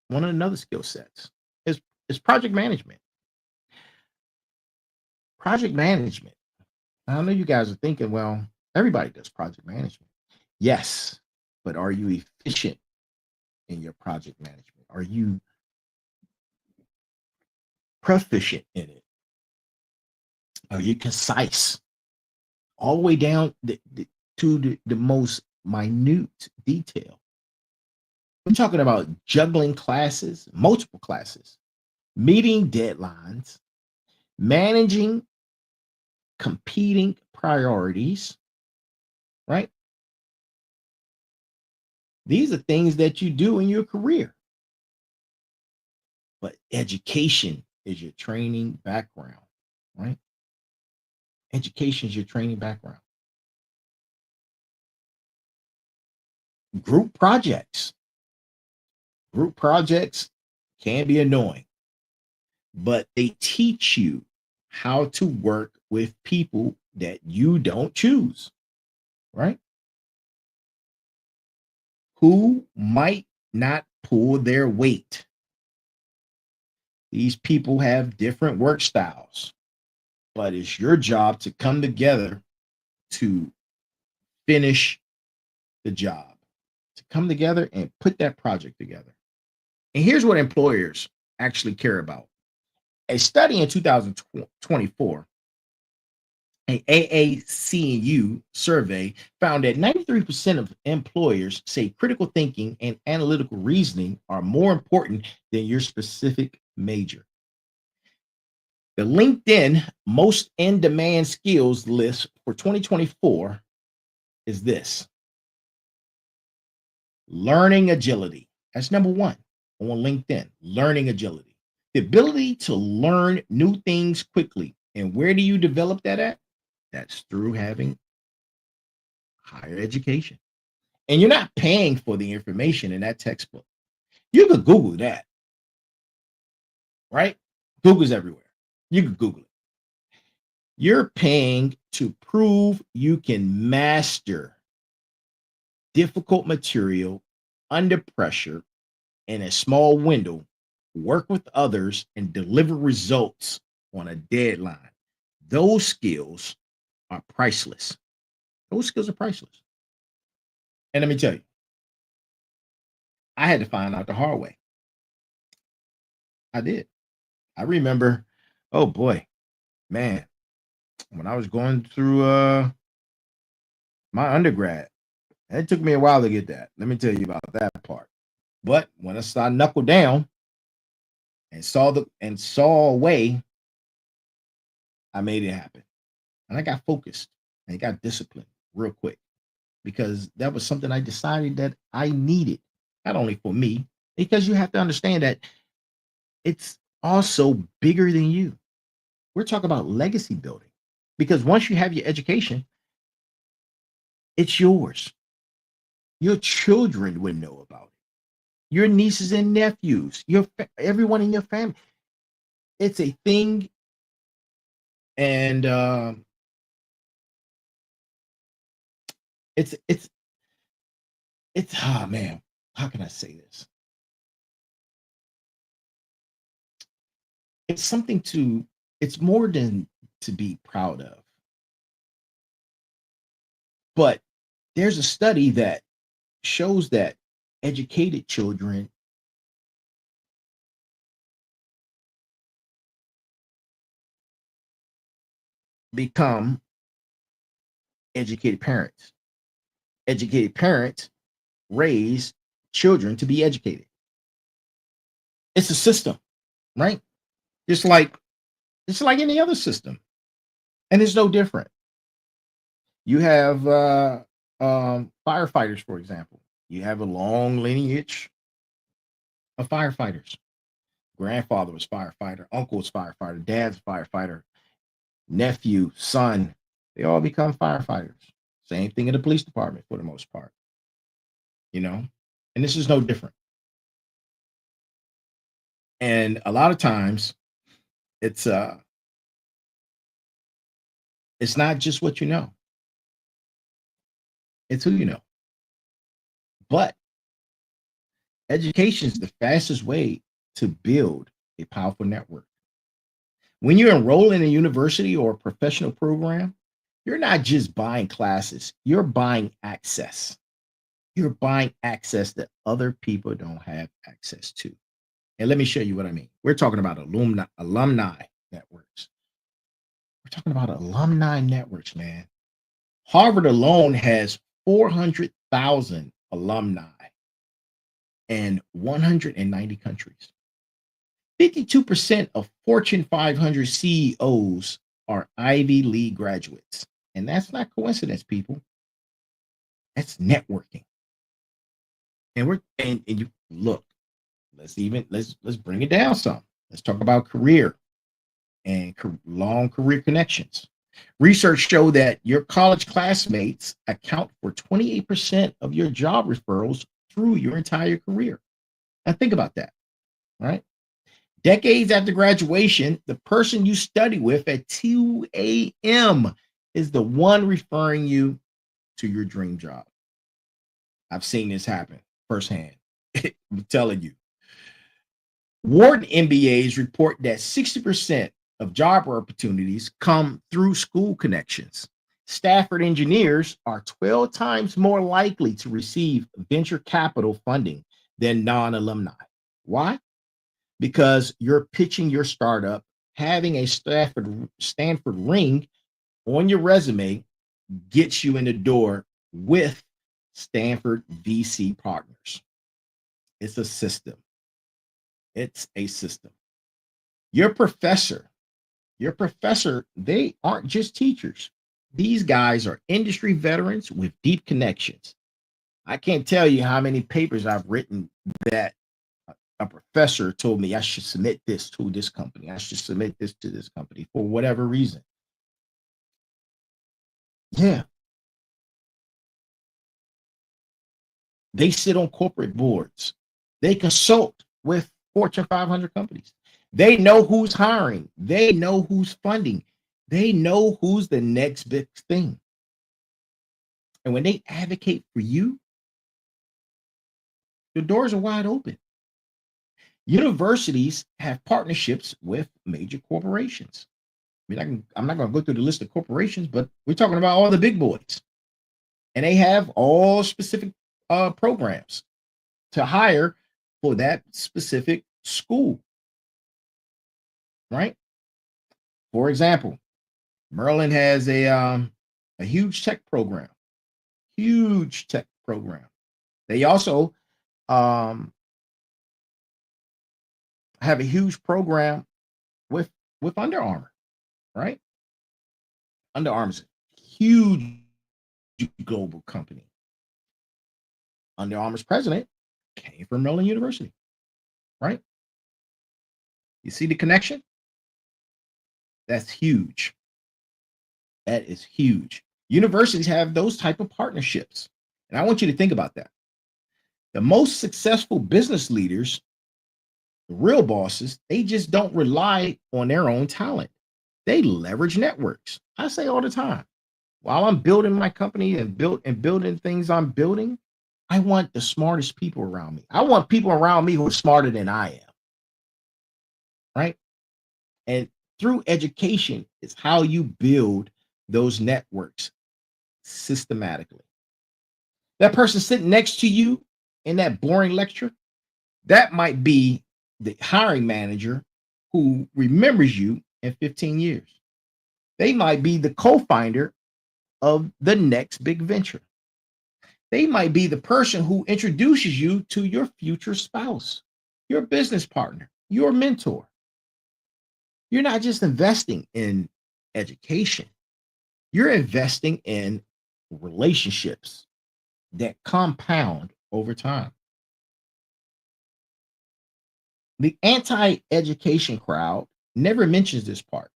one of another skill sets is project management. Project management. I know you guys are thinking, well, everybody does project management. Yes, but are you efficient in your project management? Are you proficient in it? Are you concise? All the way down to the most minute detail. I'm talking about juggling classes, multiple classes, meeting deadlines, managing competing priorities, right? These are things that you do in your career. But education is your training background, right? Education is your training background. Group projects. Group projects can be annoying, but they teach you how to work with people that you don't choose, right? Who might not pull their weight. These people have different work styles, but it's your job to come together to finish the job, to come together and put that project together. And here's what employers actually care about. A study in 2024, an AACU survey found that 93% of employers say critical thinking and analytical reasoning are more important than your specific major. The LinkedIn most in demand skills list for 2024 is this: learning agility. That's number one on LinkedIn, learning agility. The ability to learn new things quickly. And where do you develop that at? That's through having higher education. And you're not paying for the information in that textbook. You could Google that, right? Google's everywhere. You could Google it. You're paying to prove you can master difficult material under pressure in a small window, work with others, and deliver results on a deadline. Those skills are priceless. Those skills are priceless. And let me tell you, I had to find out the hard way. I did. I remember, oh boy, man, when I was going through my undergrad, it took me a while to get that. Let me tell you about that part. But when I started knuckle down and saw a way, I made it happen. And I got focused and I got disciplined real quick because that was something I decided that I needed, not only for me, because you have to understand that it's also bigger than you. We're talking about legacy building because once you have your education, it's yours. Your children would know about it. Your nieces and nephews, everyone in your family. It's a thing, and it's oh man, how can I say this? It's something to. It's more than to be proud of. But there's a study that shows that educated children become educated parents. Educated parents raise children to be educated. It's a system, right? Just like any other system, and it's no different. You have firefighters, for example. You have a long lineage of firefighters. Grandfather was firefighter, uncle was firefighter, dad's firefighter, nephew, son. They all become firefighters. Same thing in the police department for the most part, you know. And this is no different. And a lot of times, it's uh, it's not just what you know; it's who you know. But education is the fastest way to build a powerful network. When you enroll in a university or a professional program, you're not just buying classes, you're buying access. You're buying access that other people don't have access to. And let me show you what I mean. We're talking about alumni networks. We're talking about alumni networks, man. Harvard alone has 400,000 alumni in 190 countries. 52% of Fortune 500 CEOs are Ivy League graduates. And that's not coincidence, people. That's networking. And you look, let's bring it down some. Let's talk about career and long career connections. Research show that your college classmates account for 28% of your job referrals through your entire career. Now think about that, right? Decades after graduation, the person you study with at 2 a.m. is the one referring you to your dream job. I've seen this happen firsthand. I'm telling you. Wharton MBAs report that 60% of job opportunities come through school connections. Stafford engineers are 12 times more likely to receive venture capital funding than non alumni. Why? Because you're pitching your startup, having a Stanford ring on your resume gets you in the door with Stanford VC partners. It's a system. It's a system. Your professor, they aren't just teachers. These guys are industry veterans with deep connections. I can't tell you how many papers I've written that a professor told me I should submit this to this company. I should submit this to this company for whatever reason. Yeah, they sit on corporate boards. They consult with Fortune 500 companies. They know who's hiring. They know who's funding. They know who's the next big thing. And when they advocate for you, the doors are wide open. Universities have partnerships with major corporations. I mean, I'm not going to go through the list of corporations, but we're talking about all the big boys. And they have all specific programs to hire for that specific school. right? For example, Maryland has a huge tech program, huge tech program. They also um, have a huge program with Under Armour, right? Under Armour's a huge global company. Under Armour's president came from Maryland University, right? You see the connection? That's huge. That is huge. Universities have those type of partnerships. And I want you to think about that. The most successful business leaders, the real bosses, they just don't rely on their own talent. They leverage networks. I say all the time, while I'm building my company and building things I'm building, I want the smartest people around me. I want people around me who are smarter than I am, right? And through education is how you build those networks systematically. That person sitting next to you in that boring lecture, that might be the hiring manager who remembers you in 15 years. They might be the co-founder of the next big venture. They might be the person who introduces you to your future spouse, your business partner, your mentor. You're not just investing in education, you're investing in relationships that compound over time. The anti education crowd never mentions this part,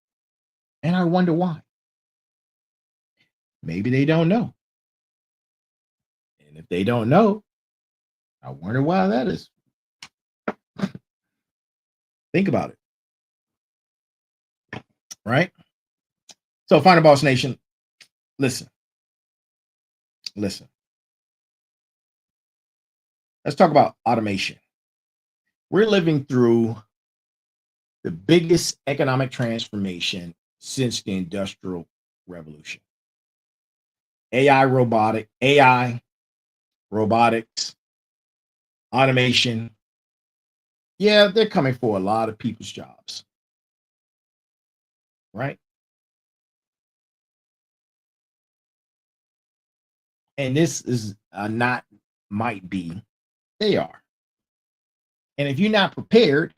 and I wonder why. Maybe they don't know. And if they don't know, I wonder why that is. Think about it, right? So, Final Boss Nation, listen, listen. Let's talk about automation. We're living through the biggest economic transformation since the Industrial Revolution. AI, robotics, automation. Yeah, they're coming for a lot of people's jobs, right? And this is not might be, they are. And if you're not prepared,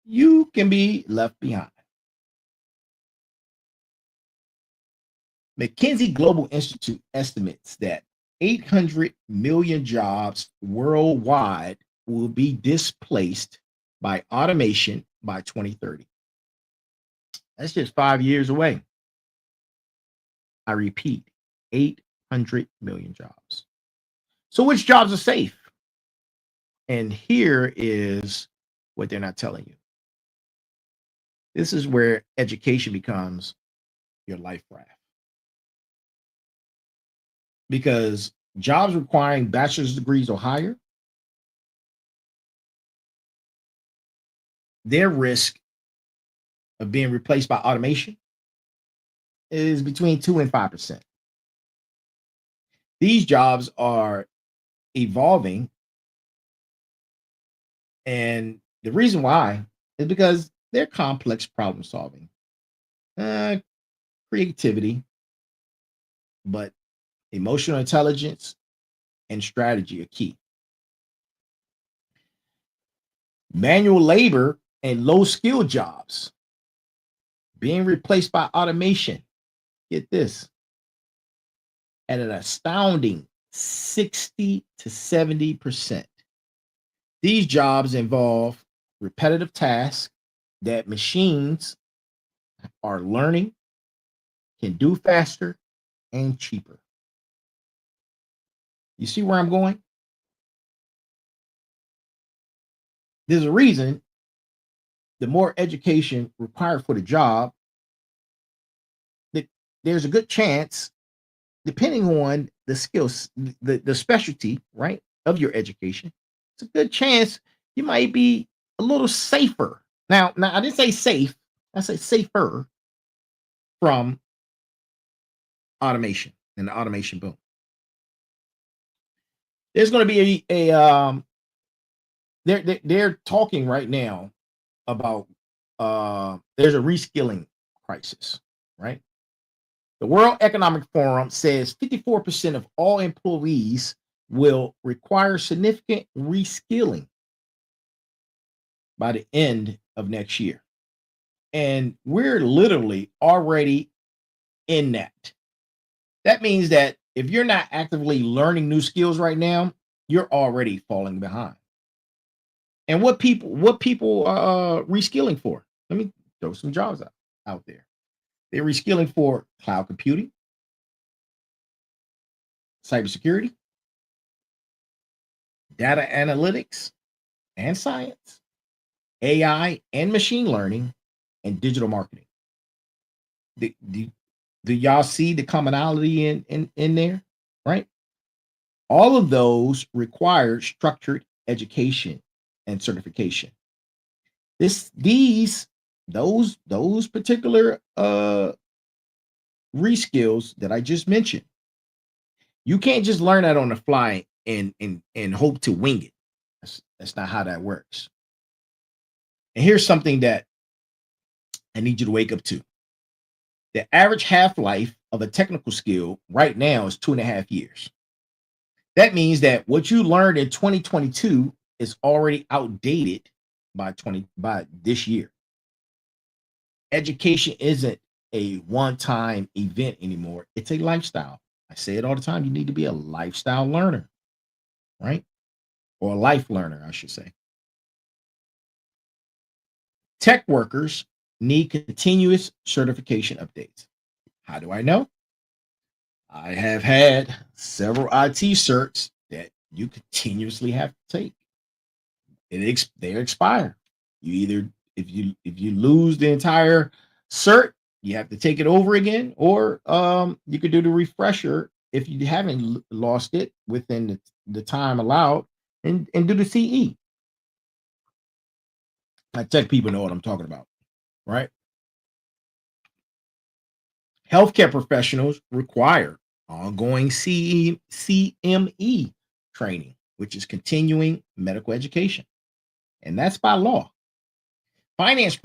you can be left behind. McKinsey Global Institute estimates that 800 million jobs worldwide will be displaced by automation by 2030. That's just 5 years away. I repeat, 800 million jobs. So, which jobs are safe? And here is what they're not telling you. This is where education becomes your life raft. Because jobs requiring bachelor's degrees or higher, their risk of being replaced by automation is between 2 and 5%. These jobs are evolving. And the reason why is because they're complex problem solving, creativity, but emotional intelligence and strategy are key. Manual labor and low skill jobs being replaced by automation. Get this, at an astounding 60 to 70%. These jobs involve repetitive tasks that machines are learning, can do faster and cheaper. You see where I'm going? There's a reason the more education required for the job, that there's a good chance, depending on the skills, the specialty, right, of your education, it's a good chance you might be a little safer. Now I didn't say safe, I say safer from automation and the automation boom. There's going to be they're talking right now about there's a reskilling crisis, right? The World Economic Forum says 54% of all employees will require significant reskilling by the end of next year. And we're literally already in that. That means that if you're not actively learning new skills right now, you're already falling behind. And what people are reskilling for? Let me throw some jobs out there. They're reskilling for cloud computing, cybersecurity, data analytics and science, AI and machine learning, and digital marketing. Do, do, do y'all see the commonality in there? Right? All of those require structured education and certification. This these those particular reskills that I just mentioned, you can't just learn that on the fly and hope to wing it. That's not how that works. And here's something that I need you to wake up to. The average half-life of a technical skill right now is 2.5 years. That means that what you learned in 2022 is already outdated by this year. Education isn't a one-time event anymore. It's a lifestyle. I say it all the time. You need to be a lifestyle learner, right? Or a life learner, I should say. Tech workers need continuous certification updates. How do I know? I have had several IT certs that you continuously have to take. They expire. You either if you lose the entire cert, you have to take it over again, or you could do the refresher if you haven't lost it within the time allowed, and do the CE. My tech people know what I'm talking about, right? Healthcare professionals require ongoing CME training, which is continuing medical education, and that's by law. Finance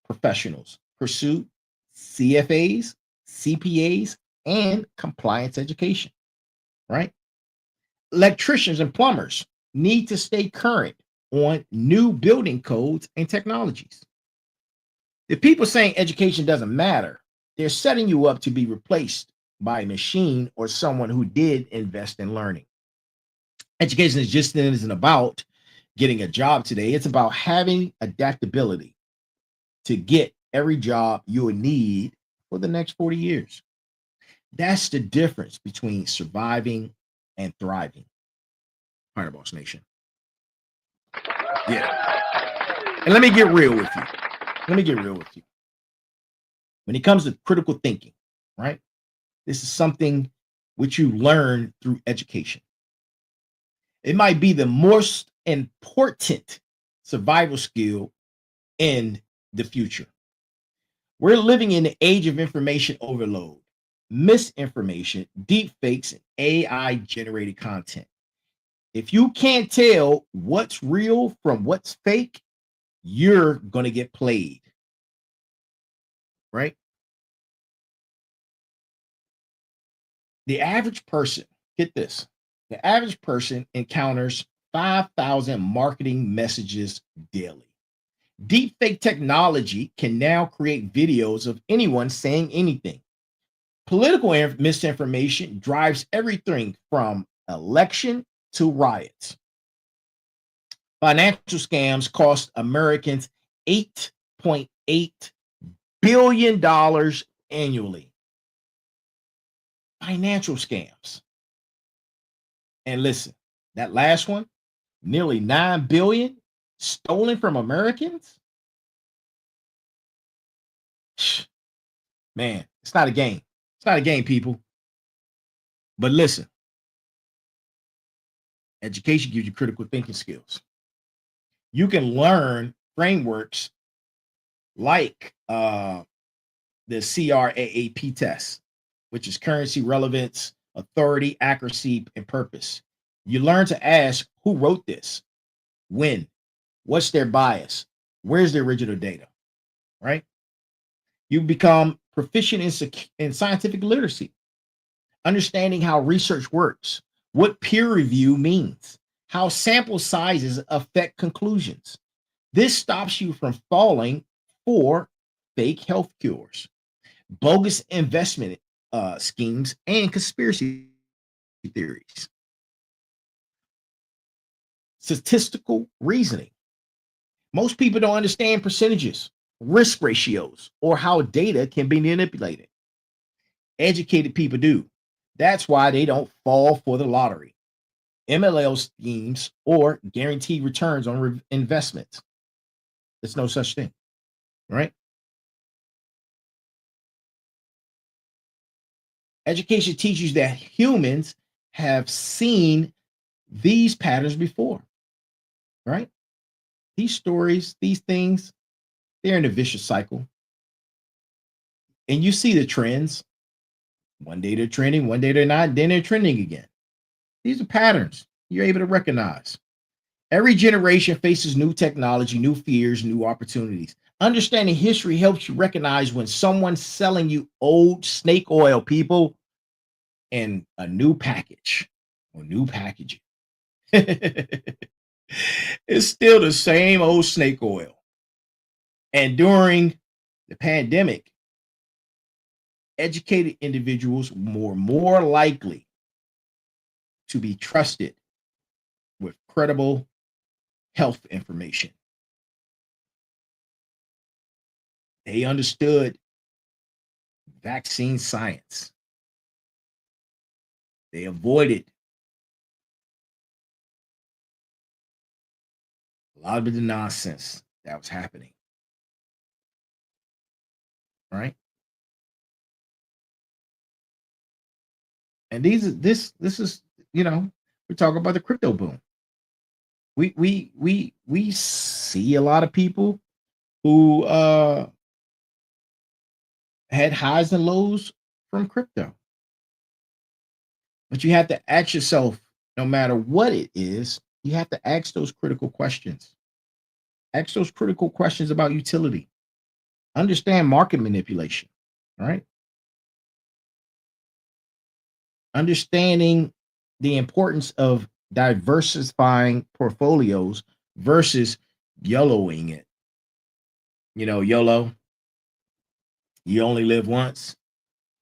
professionals pursue CFAs, CPAs, and compliance education, right? Electricians and plumbers need to stay current on new building codes and technologies. The people saying education doesn't matter, they're setting you up to be replaced by a machine or someone who did invest in learning. Education is just isn't about getting a job today. It's about having adaptability to get every job you will need for the next 40 years. That's the difference between surviving and thriving. All right, Boss Nation. Yeah. And let me get real with you. Let me get real with you. When it comes to critical thinking, right? This is something which you learn through education. It might be the most important survival skill in the future. We're living in the age of information overload, misinformation, deep fakes, and AI generated content. If you can't tell what's real from what's fake, you're going to get played, right? The average person, get this, the average person encounters 5,000 marketing messages daily. Deepfake technology can now create videos of anyone saying anything. Political misinformation drives everything from election to riots. Financial scams cost Americans $8.8 billion annually. Financial scams. And listen, that last one, nearly 9 billion stolen from Americans. Man, it's not a game. It's not a game, people. But listen, education gives you critical thinking skills. You can learn frameworks like the CRAAP test, which is currency, relevance, authority, accuracy, and purpose. You learn to ask who wrote this, when, what's their bias, where's the original data. right? You become proficient in scientific literacy, understanding how research works, what peer review means, how sample sizes affect conclusions. This stops you from falling for fake health cures, bogus investment schemes, and conspiracy theories. Statistical reasoning. Most people don't understand percentages, risk ratios, or how data can be manipulated. Educated people do. That's why they don't fall for the lottery, MLL schemes, or guaranteed returns on investments. There's no such thing, right? Education teaches that humans have seen these patterns before, right? These stories, these things, they're in a vicious cycle. And you see the trends. One day they're trending, one day they're not, then they're trending again. These are patterns you're able to recognize. Every generation faces new technology, new fears, new opportunities. Understanding history helps you recognize when someone's selling you old snake oil, people, and a new package or new packaging. It's still the same old snake oil. And during the pandemic, educated individuals were more likely to be trusted with credible health information. They understood vaccine science. They avoided a lot of the nonsense that was happening, right? And this is, we're talking about the crypto boom. We see a lot of people who had highs and lows from crypto. But you have to ask yourself, no matter what it is, you have to ask those critical questions. Ask those critical questions about utility. Understand market manipulation, right? Understanding the importance of diversifying portfolios versus YOLOing it. YOLO, you only live once.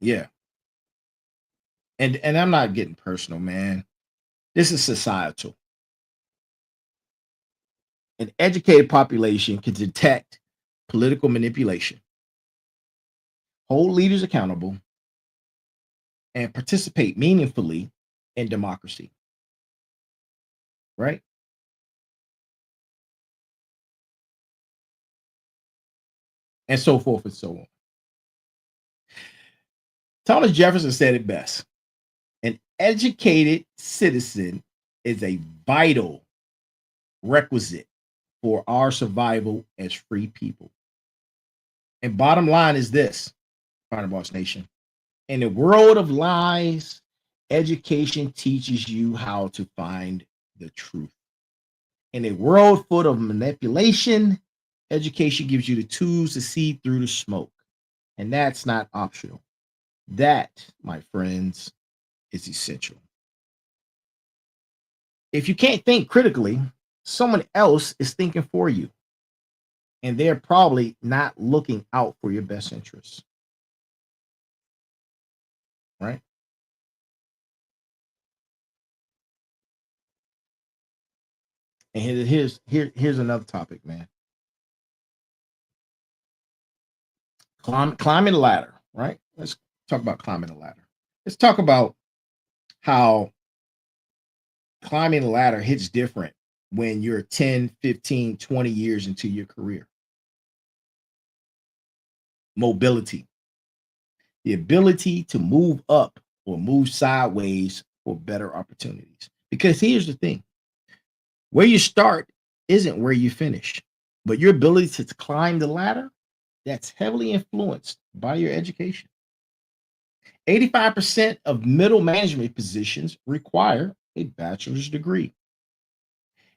Yeah. And I'm not getting personal, man. This is societal. An educated population can detect political manipulation, hold leaders accountable, and participate meaningfully in democracy, right? And so forth and so on. Thomas Jefferson said it best: an educated citizen is a vital requisite for our survival as free people. And bottom line is this, Final Boss Nation: in a world of lies, education teaches you how to find the truth. In a world full of manipulation, education gives you the tools to see through the smoke. And that's not optional. That, my friends, is essential. If you can't think critically, someone else is thinking for you, and they're probably not looking out for your best interests, right? And here's another topic, man. Climbing the ladder, right? Let's talk about climbing the ladder. Let's talk about how climbing the ladder hits different when you're 10, 15, 20 years into your career. Mobility, the ability to move up or move sideways for better opportunities. Because here's the thing: where you start isn't where you finish, but your ability to climb the ladder, that's heavily influenced by your education. 85% of middle management positions require a bachelor's degree.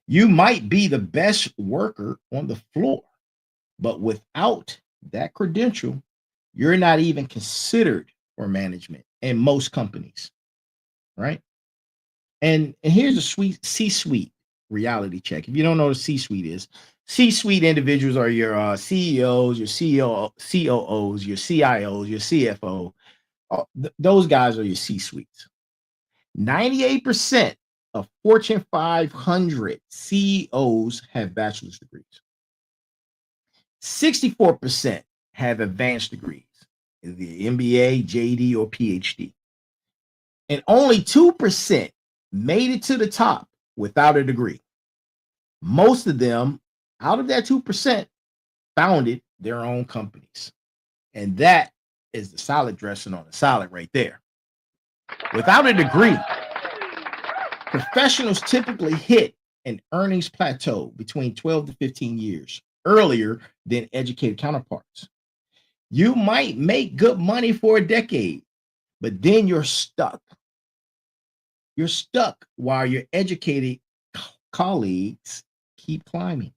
You might be the best worker on the floor, but without that credential, you're not even considered for management in most companies, right? And here's a sweet C-suite reality check. If you don't know what a C-suite is, C-suite individuals are your CEOs, your COOs, your CIOs, your CFO. Those guys are your C-suites. 98% of Fortune 500 CEOs have bachelor's degrees. 64% have advanced degrees, the MBA, JD, or PhD. And only 2% made it to the top without a degree. Most of them, out of that 2%, founded their own companies. And that is the salad dressing on the salad right there. Without a degree, professionals typically hit an earnings plateau between 12 to 15 years earlier than educated counterparts. You might make good money for a decade, but then you're stuck. You're stuck while your educated colleagues keep climbing.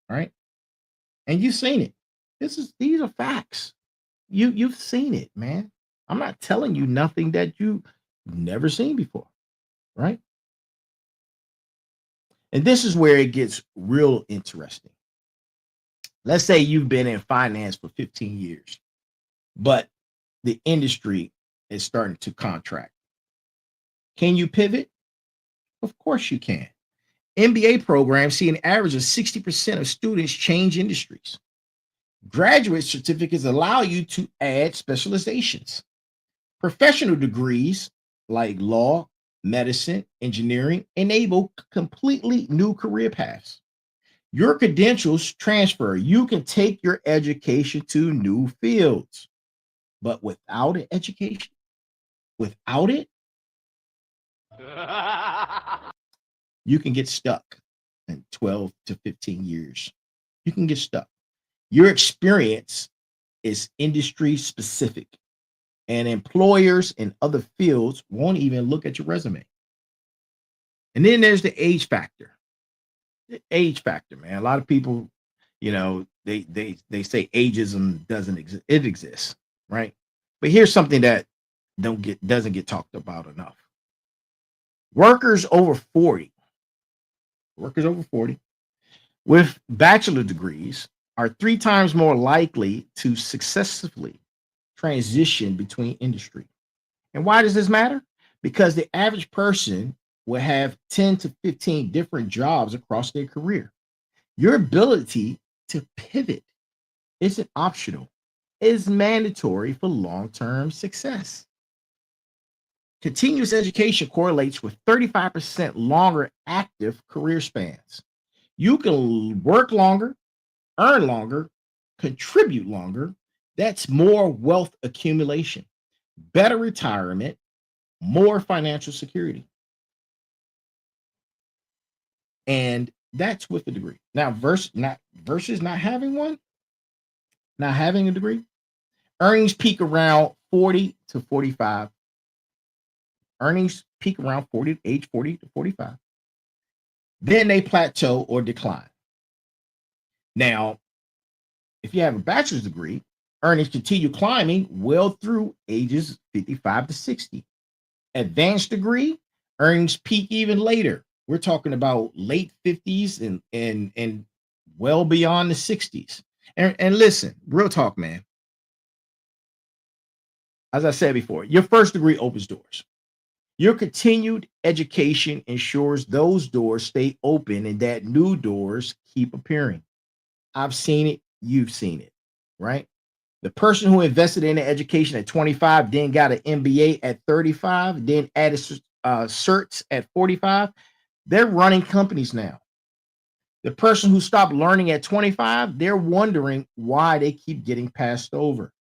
Right? And you've seen it. These are facts. You've seen it, man. I'm not telling you nothing that you've never seen before, right? And this is where it gets real interesting. Let's say you've been in finance for 15 years, but the industry is starting to contract. Can you pivot? Of course you can. MBA programs see an average of 60% of students change industries. Graduate certificates allow you to add specializations. Professional degrees like law, medicine, engineering enable completely new career paths. Your credentials transfer. You can take your education to new fields. But without an education, without it, you can get stuck in 12 to 15 years. You can get stuck. Your experience is industry specific, and employers in other fields won't even look at your resume. And then there's the age factor. The age factor, man. A lot of people, they say ageism doesn't exist. It exists, right? But here's something that doesn't get talked about enough. Workers over 40, workers over 40 with bachelor degrees are 3 times more likely to successfully transition between industry. And why does this matter? Because the average person will have 10 to 15 different jobs across their career. Your ability to pivot isn't optional, it's mandatory for long-term success. Continuous education correlates with 35% longer active career spans. You can work longer, earn longer, contribute longer. That's more wealth accumulation, better retirement, more financial security. And that's with a degree. Now, versus not having one, not having a degree, earnings peak around 40 to 45. Earnings peak around age 40 to 45. Then they plateau or decline. Now, if you have a bachelor's degree, earnings continue climbing well through ages 55 to 60. Advanced degree, earnings peak even later. We're talking about late 50s and well beyond the 60s. And listen, real talk, man. As I said before, your first degree opens doors. Your continued education ensures those doors stay open and that new doors keep appearing. I've seen it, you've seen it, right? The person who invested in the education at 25, then got an MBA at 35, then added certs at 45, they're running companies now. The person who stopped learning at 25, they're wondering why they keep getting passed over.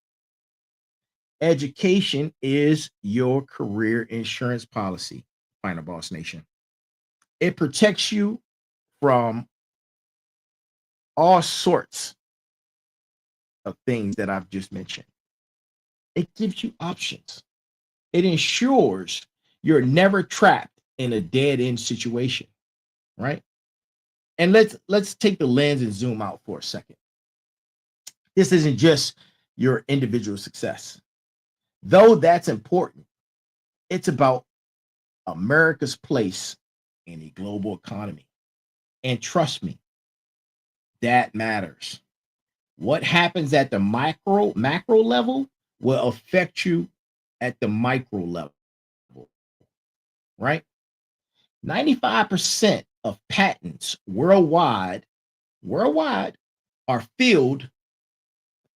Education is your career insurance policy, Final Boss Nation. It protects you from all sorts of things that I've just mentioned. It gives you options. It ensures you're never trapped in a dead end situation, right? And let's take the lens and zoom out for a second. This isn't just your individual success. Though that's important, it's about America's place in the global economy. And trust me, that matters. What happens at the macro level will affect you at the micro level, right? 95% of patents worldwide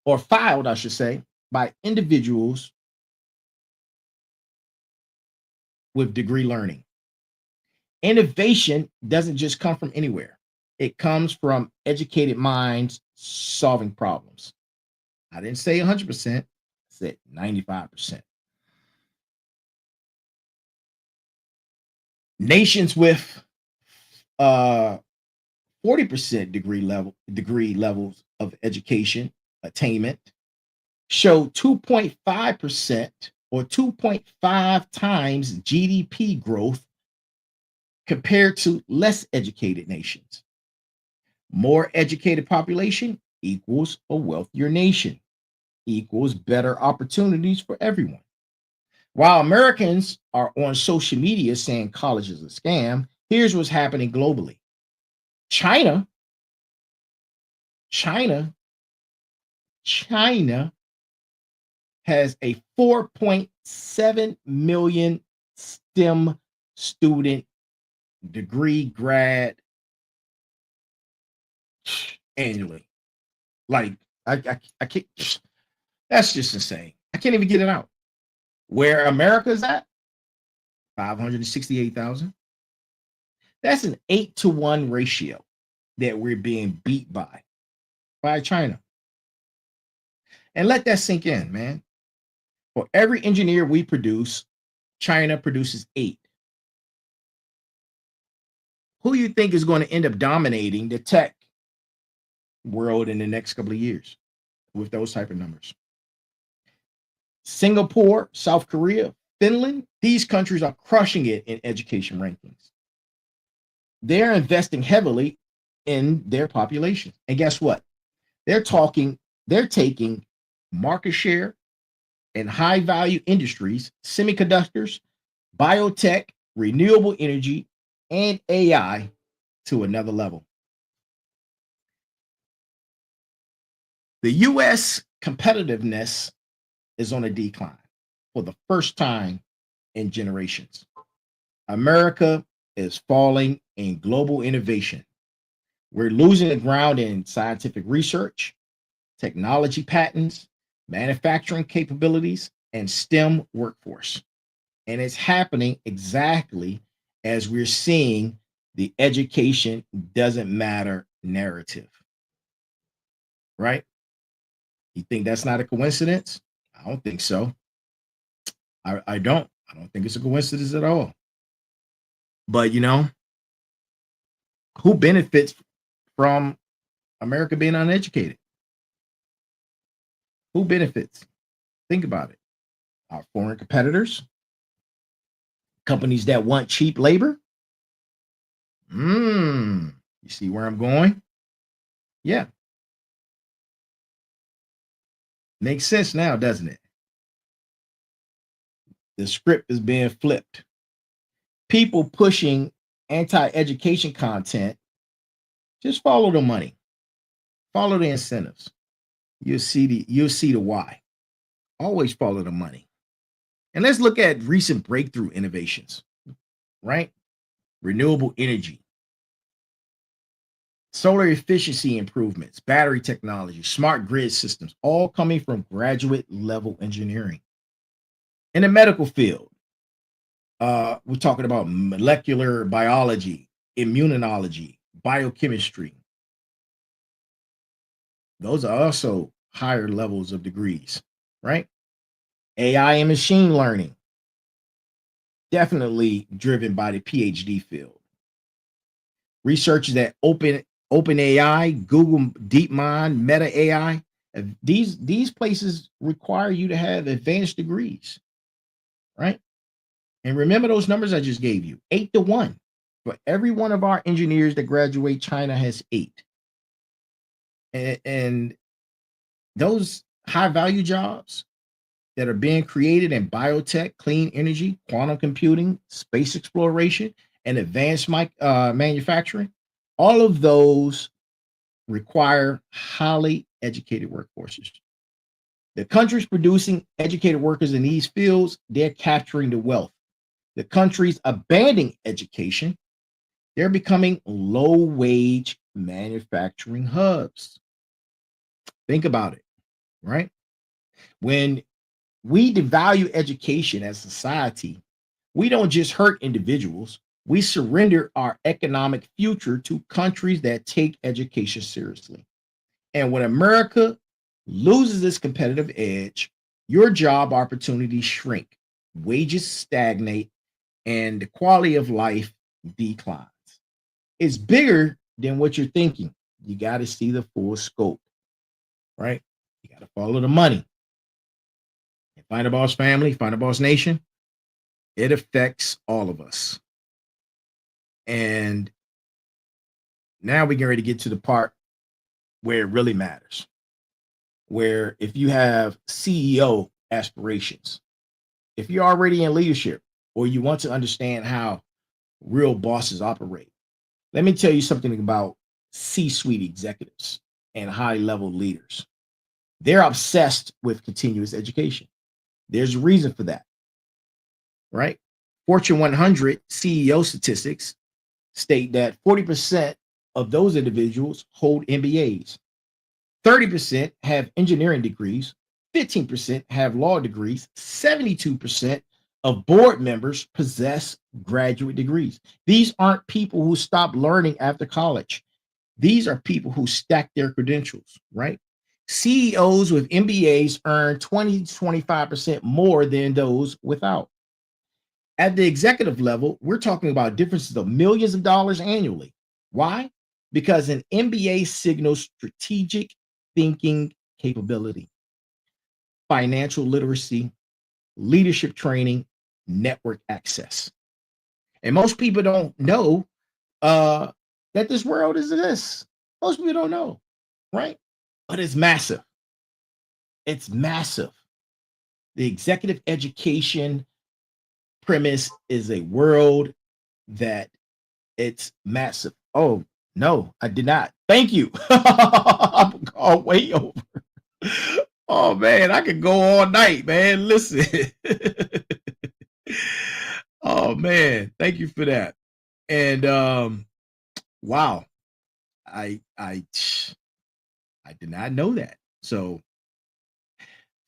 are filed, I should say, by individuals with degree learning. Innovation doesn't just come from anywhere. It comes from educated minds solving problems. I didn't say 100%, I said 95%. Nations with 40% degree levels of education attainment show 2.5% or 2.5 times GDP growth compared to less educated nations. More educated population equals a wealthier nation, equals better opportunities for everyone. While Americans are on social media saying college is a scam, here's what's happening globally. China, China, China has a 4.7 million STEM student degree grad annually. Like I can't. That's just insane. I can't even get it out. Where America's at 568,000. That's an 8-to-1 ratio that we're being beat by China. And let that sink in, man. For every engineer we produce, China produces 8. Who do you think is going to end up dominating the tech world in the next couple of years with those type of numbers? Singapore, South Korea, Finland, these countries are crushing it in education rankings. They're investing heavily in their population. And guess what? They're taking market share in high value industries, semiconductors, biotech, renewable energy, and AI to another level. The US competitiveness is on a decline for the first time in generations. America is falling in global innovation. We're losing the ground in scientific research, technology patents, manufacturing capabilities, and STEM workforce. And it's happening exactly as we're seeing the education doesn't matter narrative. Right? You think that's not a coincidence? I don't think so. I don't. I don't think it's a coincidence at all. But who benefits from America being uneducated? Who benefits? Think about it. Our foreign competitors, companies that want cheap labor. You see where I'm going? Yeah. Makes sense now, doesn't it? The script is being flipped. People pushing anti-education content, just follow the money. Follow the incentives. You'll see the why. Always follow the money. And let's look at recent breakthrough innovations, right? Renewable energy, solar efficiency improvements, battery technology, smart grid systems, all coming from graduate level engineering. In the medical field, we're talking about molecular biology, immunology, biochemistry. Those are also higher levels of degrees, right? AI and machine learning, definitely driven by the PhD field. Research that OpenAI, Google DeepMind, Meta AI, these places require you to have advanced degrees, right? And remember those numbers I just gave you, 8-to-1. For every one of our engineers that graduate, China has 8. And those high value jobs that are being created in biotech, clean energy, quantum computing, space exploration, and advanced manufacturing, all of those require highly educated workforces. The countries producing educated workers in these fields, they're capturing the wealth. The countries abandoning education, they're becoming low wage manufacturing hubs. Think about it, right? When we devalue education as a society, we don't just hurt individuals, we surrender our economic future to countries that take education seriously. And when America loses its competitive edge, your job opportunities shrink, wages stagnate, and the quality of life declines. It's bigger than what you're thinking. You got to see the full scope, right? You got to follow the money. And Find a Boss family, Find a Boss Nation, it affects all of us. And now we get ready to get to the part where it really matters. Where if you have CEO aspirations, if you're already in leadership, or you want to understand how real bosses operate, let me tell you something about C suite executives and high level leaders. They're obsessed with continuous education. There's a reason for that, right? Fortune 100 CEO statistics state that 40% of those individuals hold MBAs, 30% have engineering degrees, 15% have law degrees, 72% of board members possess graduate degrees. These aren't people who stop learning after college. These are people who stack their credentials, right? CEOs with MBAs earn 20 to 25% more than those without. At the executive level, we're talking about differences of millions of dollars annually. Why? Because an MBA signals strategic thinking capability, financial literacy, leadership training, network access. And most people don't know uh, that this world is this. Most people don't know, right? But it's massive. It's massive. The executive education premise is a world that it's massive. Oh, no, I did not. Thank you. I'm going way over. Oh man, I could go all night, man. Listen. Oh man, thank you for that. And wow, I I did not know that. So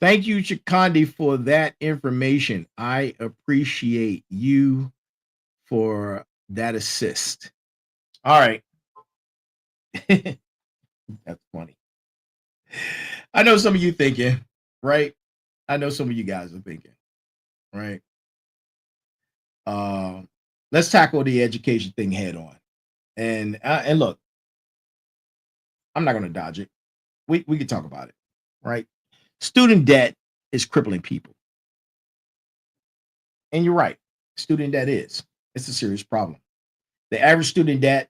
thank you, Chikandi, for that information. I appreciate you for that assist. All right. That's funny. I know some of you thinking, right? I know some of you guys are thinking, right? Um, let's tackle the education thing head on. And look, I'm not going to dodge it. We can talk about it, right? Student debt is crippling people, and you're right. Student debt is it's a serious problem. The average student debt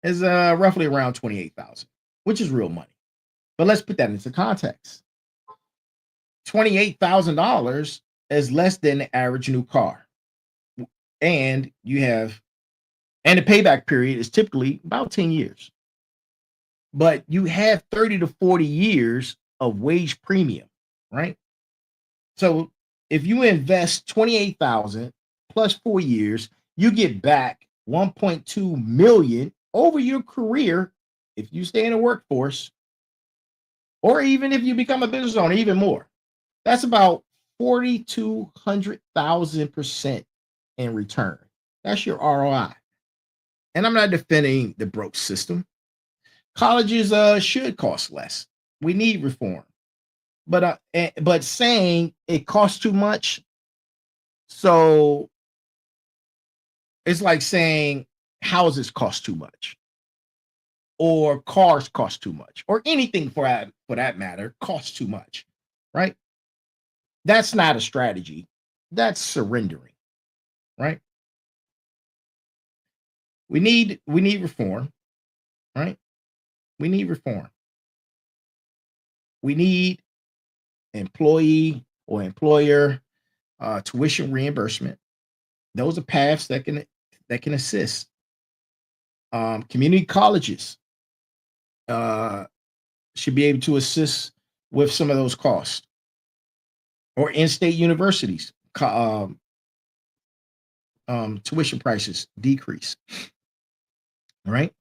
is roughly around 28,000, which is real money. But let's put that into context. $28,000 is less than the average new car, and the payback period is typically about 10 years. But you have 30 to 40 years of wage premium, right? So if you invest 28,000 plus 4 years, you get back 1.2 million over your career if you stay in the workforce, or even if you become a business owner, even more. That's about 4,200,000% in return. That's your ROI. And I'm not defending the broke system. Colleges should cost less. We need reform. But saying it costs too much, so it's like saying houses cost too much, or cars cost too much, or anything for that matter costs too much, right? That's not a strategy. That's surrendering, right? We need reform, right? We need reform. We need employee or employer tuition reimbursement. Those are paths that can assist. Community colleges uh, should be able to assist with some of those costs, or in-state universities tuition prices decrease. All right,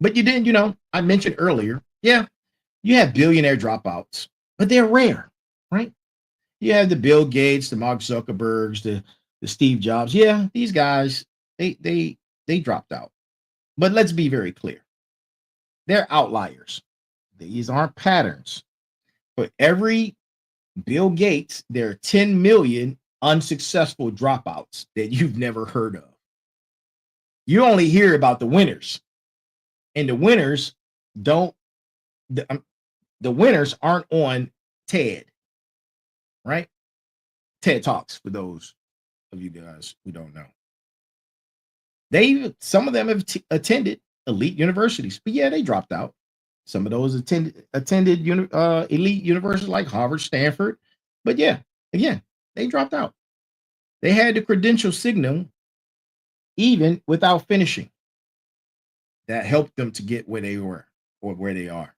but you didn't. I mentioned earlier. Yeah, you have billionaire dropouts, but they're rare, right? You have the Bill Gates, the Mark Zuckerbergs, the Steve Jobs. Yeah, these guys they dropped out. But let's be very clear. They're outliers. These aren't patterns. For every Bill Gates, there are 10 million unsuccessful dropouts that you've never heard of. You only hear about the winners, and the winners don't. The winners aren't on TED, right? TED Talks, for those of you guys who don't know. Some of them have attended elite universities, but yeah, they dropped out. Some of those attended elite universities like Harvard, Stanford, but yeah, again, they dropped out. They had the credential signal even without finishing. That helped them to get where they were or where they are.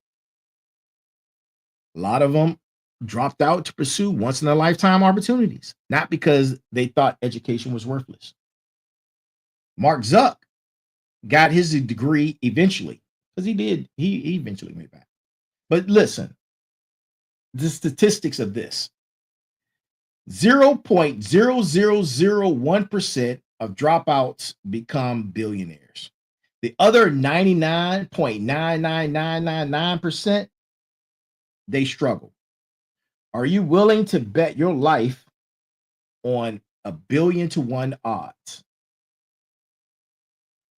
A lot of them dropped out to pursue once in a lifetime opportunities, not because they thought education was worthless. Mark Zuck got his degree eventually, because he eventually made back. But listen, the statistics of this: 0.0001% of dropouts become billionaires. The other 99.99999%, they struggle. Are you willing to bet your life on 1,000,000,000 to 1 odds?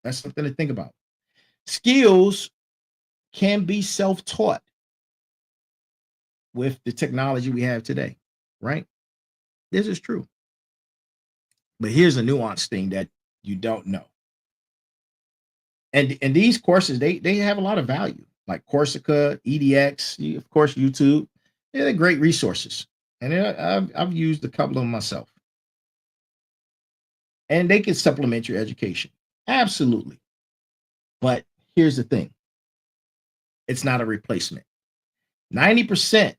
That's something to think about. Skills can be self-taught with the technology we have today, right? This is true. But here's a nuanced thing that you don't know. And these courses, they have a lot of value, like Coursera, EDX, of course, YouTube. They're great resources. And I've used a couple of them myself. And they can supplement your education. Absolutely. But here's the thing. It's not a replacement. 90%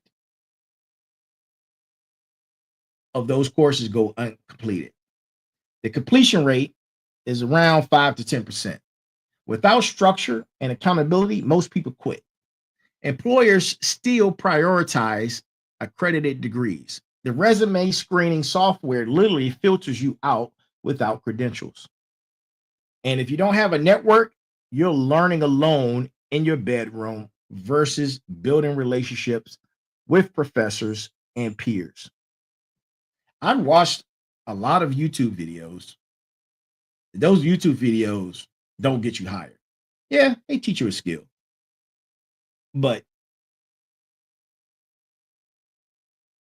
of those courses go uncompleted. The completion rate is around 5 to 10%. Without structure and accountability, most people quit. Employers still prioritize accredited degrees. The resume screening software literally filters you out without credentials. And if you don't have a network, you're learning alone in your bedroom versus building relationships with professors and peers. I've watched a lot of YouTube videos. Those YouTube videos don't get you hired. Yeah, they teach you a skill. But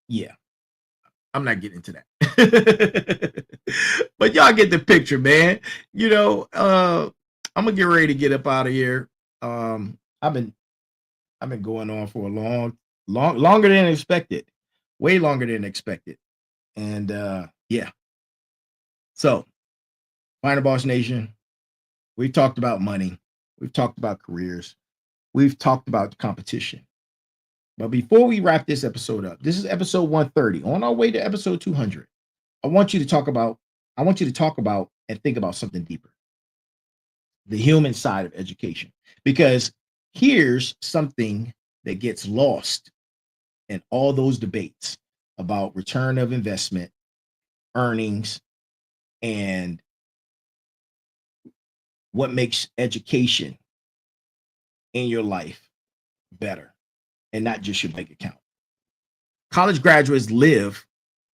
yeah, I'm not getting into that. But y'all get the picture, man. I'm gonna get ready to get up out of here. I've been going on for a longer than expected, way longer than expected. And yeah. So, Final Boss Nation, we've talked about money, we've talked about careers, we've talked about competition. But before we wrap this episode up, this is episode 130. On our way to episode 200, I want you to talk about and think about something deeper. The human side of education. Because here's something that gets lost in all those debates about return of investment, earnings, and what makes education in your life better, and not just your bank account. College graduates live,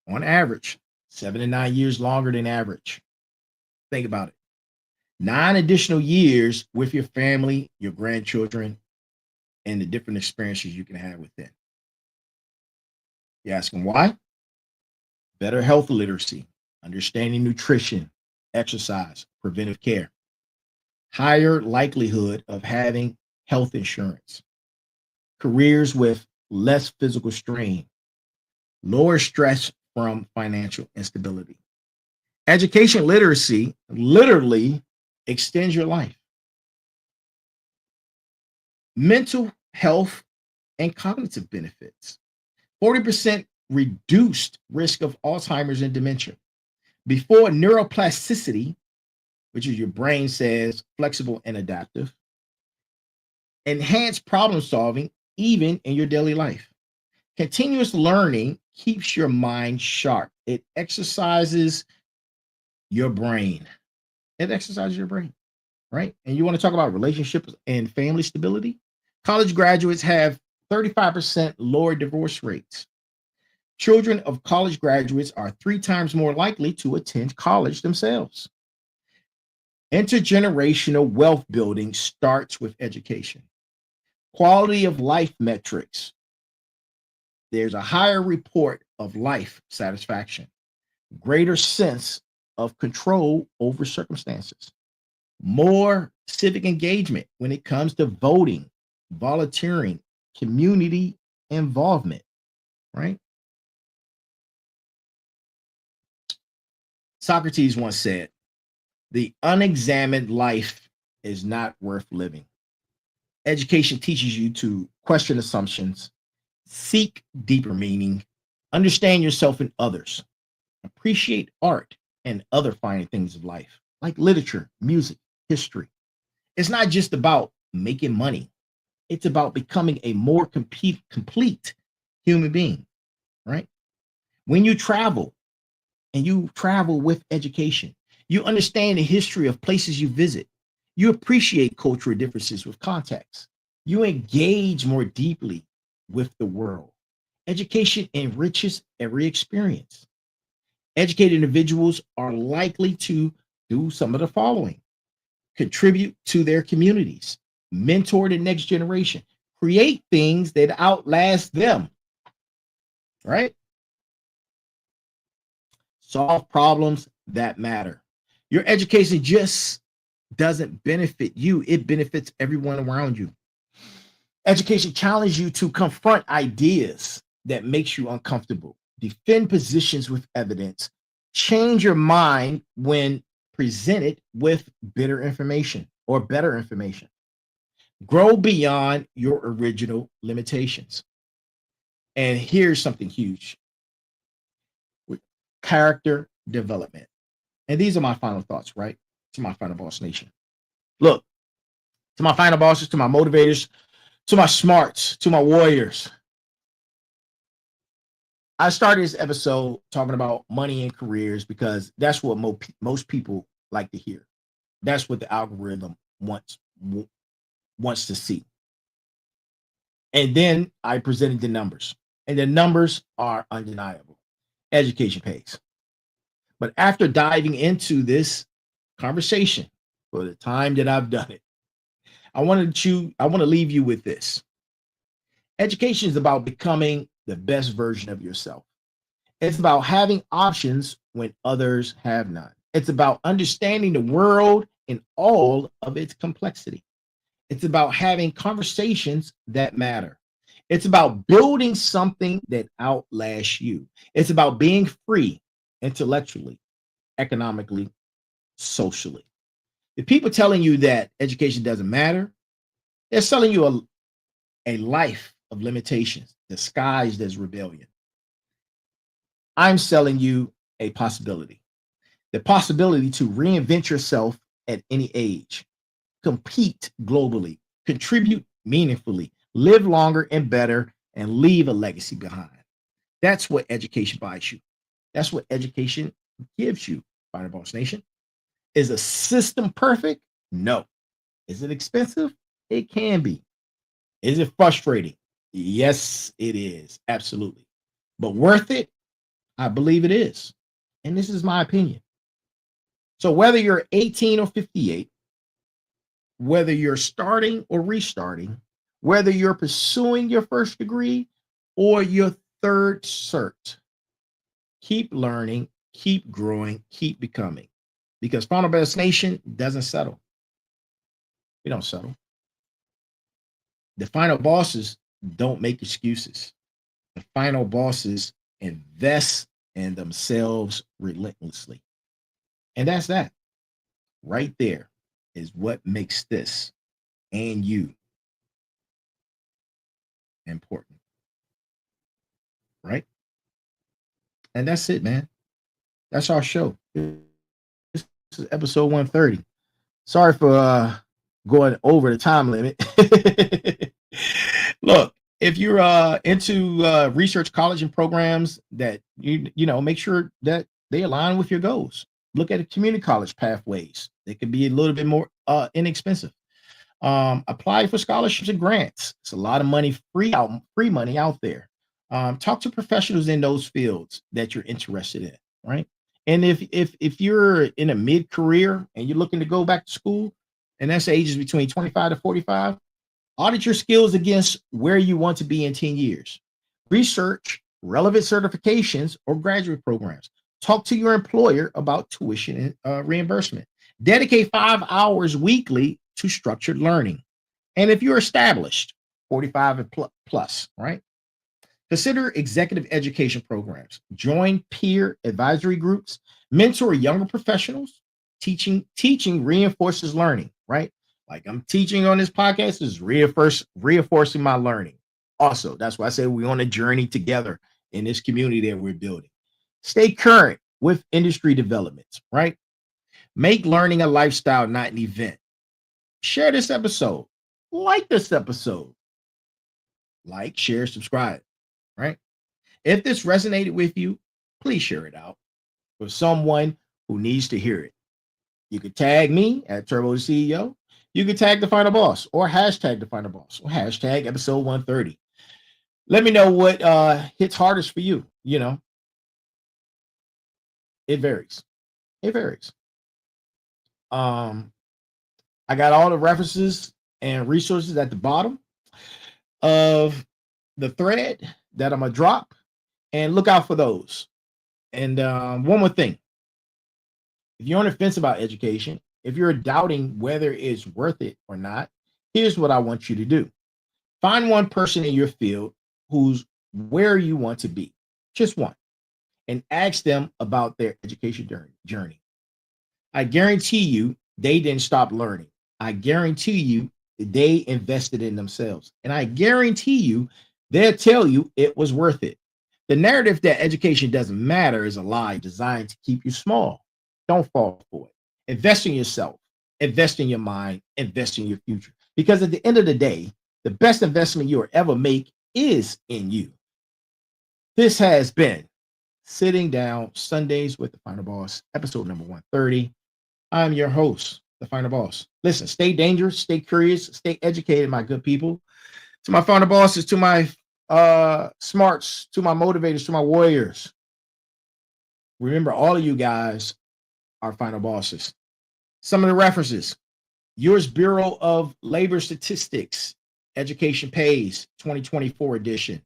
on average, 7 to 9 years longer than average. Think about it. 9 additional years with your family, your grandchildren, and the different experiences you can have with them. You ask them why? Better health literacy, understanding nutrition, exercise, preventive care, higher likelihood of having health insurance, careers with less physical strain, lower stress from financial instability. Education literacy literally extends your life. Mental health and cognitive benefits. 40% reduced risk of Alzheimer's and dementia. Before neuroplasticity, which is your brain says flexible and adaptive, enhanced problem solving even in your daily life. Continuous learning keeps your mind sharp. It exercises your brain. It exercises your brain, right? And you want to talk about relationships and family stability? College graduates have 35% lower divorce rates. Children of college graduates are 3 times more likely to attend college themselves. Intergenerational wealth building starts with education. Quality of life metrics. There's a higher report of life satisfaction, greater sense of control over circumstances, more civic engagement when it comes to voting, volunteering, community involvement, right? Socrates once said, the unexamined life is not worth living. Education teaches you to question assumptions, seek deeper meaning, understand yourself and others, appreciate art and other fine things of life, like literature, music, history. It's not just about making money. It's about becoming a more complete human being, right? When you travel and you travel with education, you understand the history of places you visit. You appreciate cultural differences with context. You engage more deeply with the world. Education enriches every experience. Educated individuals are likely to do some of the following: contribute to their communities, mentor the next generation, create things that outlast them, right? Solve problems that matter. Your education just doesn't benefit you, it benefits everyone around you. Education challenges you to confront ideas that makes you uncomfortable, defend positions with evidence, change your mind when presented with bitter information or better information. Grow beyond your original limitations. And here's something huge with character development. And these are my final thoughts, right? To my final boss nation. Look, to my final bosses, to my motivators, to my smarts, to my warriors. I started this episode talking about money and careers because that's what most people like to hear. That's what the algorithm wants to see. And then I presented the numbers, and the numbers are undeniable. Education pays. But after diving into this conversation for the time that I've done it, I want to leave you with this. Education is about becoming the best version of yourself. It's about having options when others have none. It's about understanding the world in all of its complexity. It's about having conversations that matter. It's about building something that outlasts you. It's about being free intellectually, economically, socially. The people telling you that education doesn't matter, they're selling you a life of limitations disguised as rebellion. I'm selling you a possibility, the possibility to reinvent yourself at any age, compete globally, contribute meaningfully, live longer and better, and leave a legacy behind. That's what education buys you. That's what education gives you, Final Boss Nation. Is a system perfect? No. Is it expensive? It can be. Is it frustrating? Yes, it is. Absolutely. But worth it? I believe it is. And this is my opinion. So whether you're 18 or 58, whether you're starting or restarting, whether you're pursuing your first degree or your third cert, keep learning, keep growing, keep becoming. Because Final Best Nation doesn't settle. We don't settle. The final bosses Don't make excuses. The final bosses invest in themselves relentlessly. And that's that. Right there is what makes this and you important. Right? And that's it, man. That's our show. This is episode 130. Sorry for going over the time limit. Look, if you're into research college and programs that you know, make sure that they align with your goals. Look at the community college pathways. They can be a little bit more inexpensive. Apply for scholarships and grants. It's a lot of money, free money out there. Talk to professionals in those fields that you're interested in, right? And if you're in a mid career and you're looking to go back to school, and that's ages between 25 to 45, audit your skills against where you want to be in 10 years. Research relevant certifications or graduate programs. Talk to your employer about tuition and reimbursement. Dedicate 5 hours weekly to structured learning. And if you're established, 45 and plus, right? Consider executive education programs. Join peer advisory groups. Mentor younger professionals. Teaching reinforces learning, right? Like I'm teaching on this podcast is reinforcing my learning. Also, that's why I say we're on a journey together in this community that we're building. Stay current with industry developments, right? Make learning a lifestyle, not an event. Share this episode. Like this episode. Like, share, subscribe, right? If this resonated with you, please share it out for someone who needs to hear it. You could tag me at Turbo the CEO. You could tag the final boss or hashtag the final boss or hashtag episode 130. Let me know what hits hardest for you. You know, it varies. It varies. I got all the references and resources at the bottom of the thread that I'm gonna drop, and look out for those. And one more thing: if you're on the fence about education, if you're doubting whether it's worth it or not, here's what I want you to do: find one person in your field who's where you want to be, just one, and ask them about their education journey. I guarantee you they didn't stop learning. I guarantee you they invested in themselves. And I guarantee you they'll tell you it was worth it. The narrative that education doesn't matter is a lie designed to keep you small. Don't fall for it. Invest in yourself, invest in your mind, invest in your future. Because at the end of the day, the best investment you'll ever make is in you. This has been Sitting Down Sundays with the Final Boss, episode number 130. I'm your host, the Final Boss. Listen, stay dangerous, stay curious, stay educated, my good people. To my Final Bosses, to my smarts, to my motivators, to my warriors. Remember, all of you guys are Final Bosses. Some of the references: U.S. Bureau of Labor Statistics, Education Pays, 2024 edition.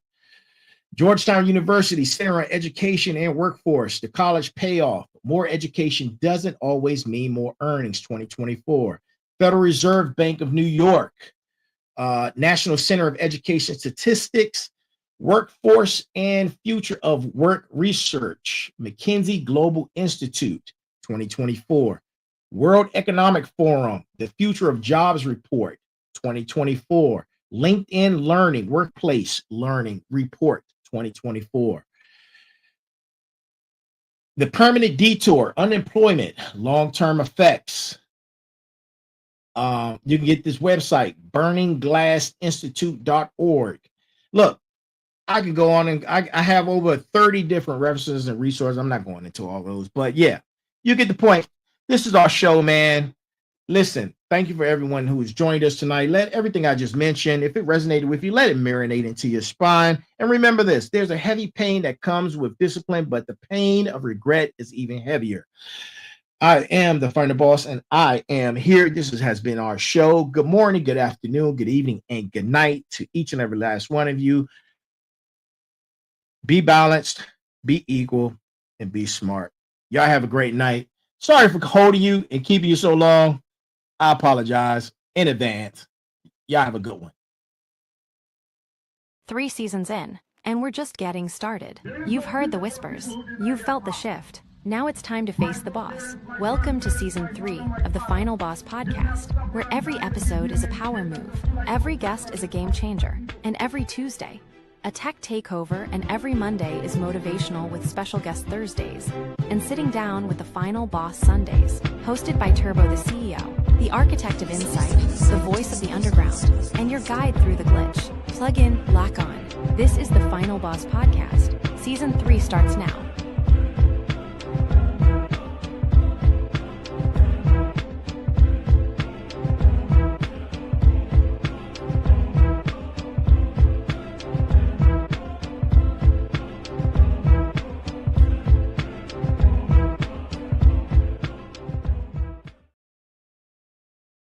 Georgetown University Center on Education and Workforce, the college payoff. More education doesn't always mean more earnings, 2024. Federal Reserve Bank of New York, National Center of Education Statistics, Workforce and Future of Work Research, McKinsey Global Institute, 2024. World Economic Forum, The Future of Jobs Report, 2024. LinkedIn Learning, Workplace Learning Report, 2024. The Permanent Detour, Unemployment, Long-Term Effects. You can get this website, burningglassinstitute.org. Look, I could go on and I have over 30 different references and resources. I'm not going into all those, but yeah, you get the point. This is our show, man. Listen, thank you for everyone who has joined us tonight. Let everything I just mentioned, if it resonated with you, let it marinate into your spine. And remember this: there's a heavy pain that comes with discipline, but the pain of regret is even heavier. I am the Final Boss, and I am here. Has been our show. Good morning, good afternoon, good evening, and good night to each and every last one of you. Be balanced, be equal, and be smart. Y'all have a great night. Sorry for holding you and keeping you so long. I apologize in advance. Y'all have a good one. 3 seasons in, and we're just getting started. You've heard the whispers. You've felt the shift. Now it's time to face the boss. Welcome to Season 3 of the Final Boss podcast, where every episode is a power move, every guest is a game changer, and every Tuesday, a tech takeover, and every Monday is motivational with special guest Thursdays, and sitting down with the Final Boss Sundays, hosted by Turbo the CEO, the architect of insight, the voice of the underground, and your guide through the glitch. Plug in, lock on. This is the Final Boss podcast. Season 3 starts now.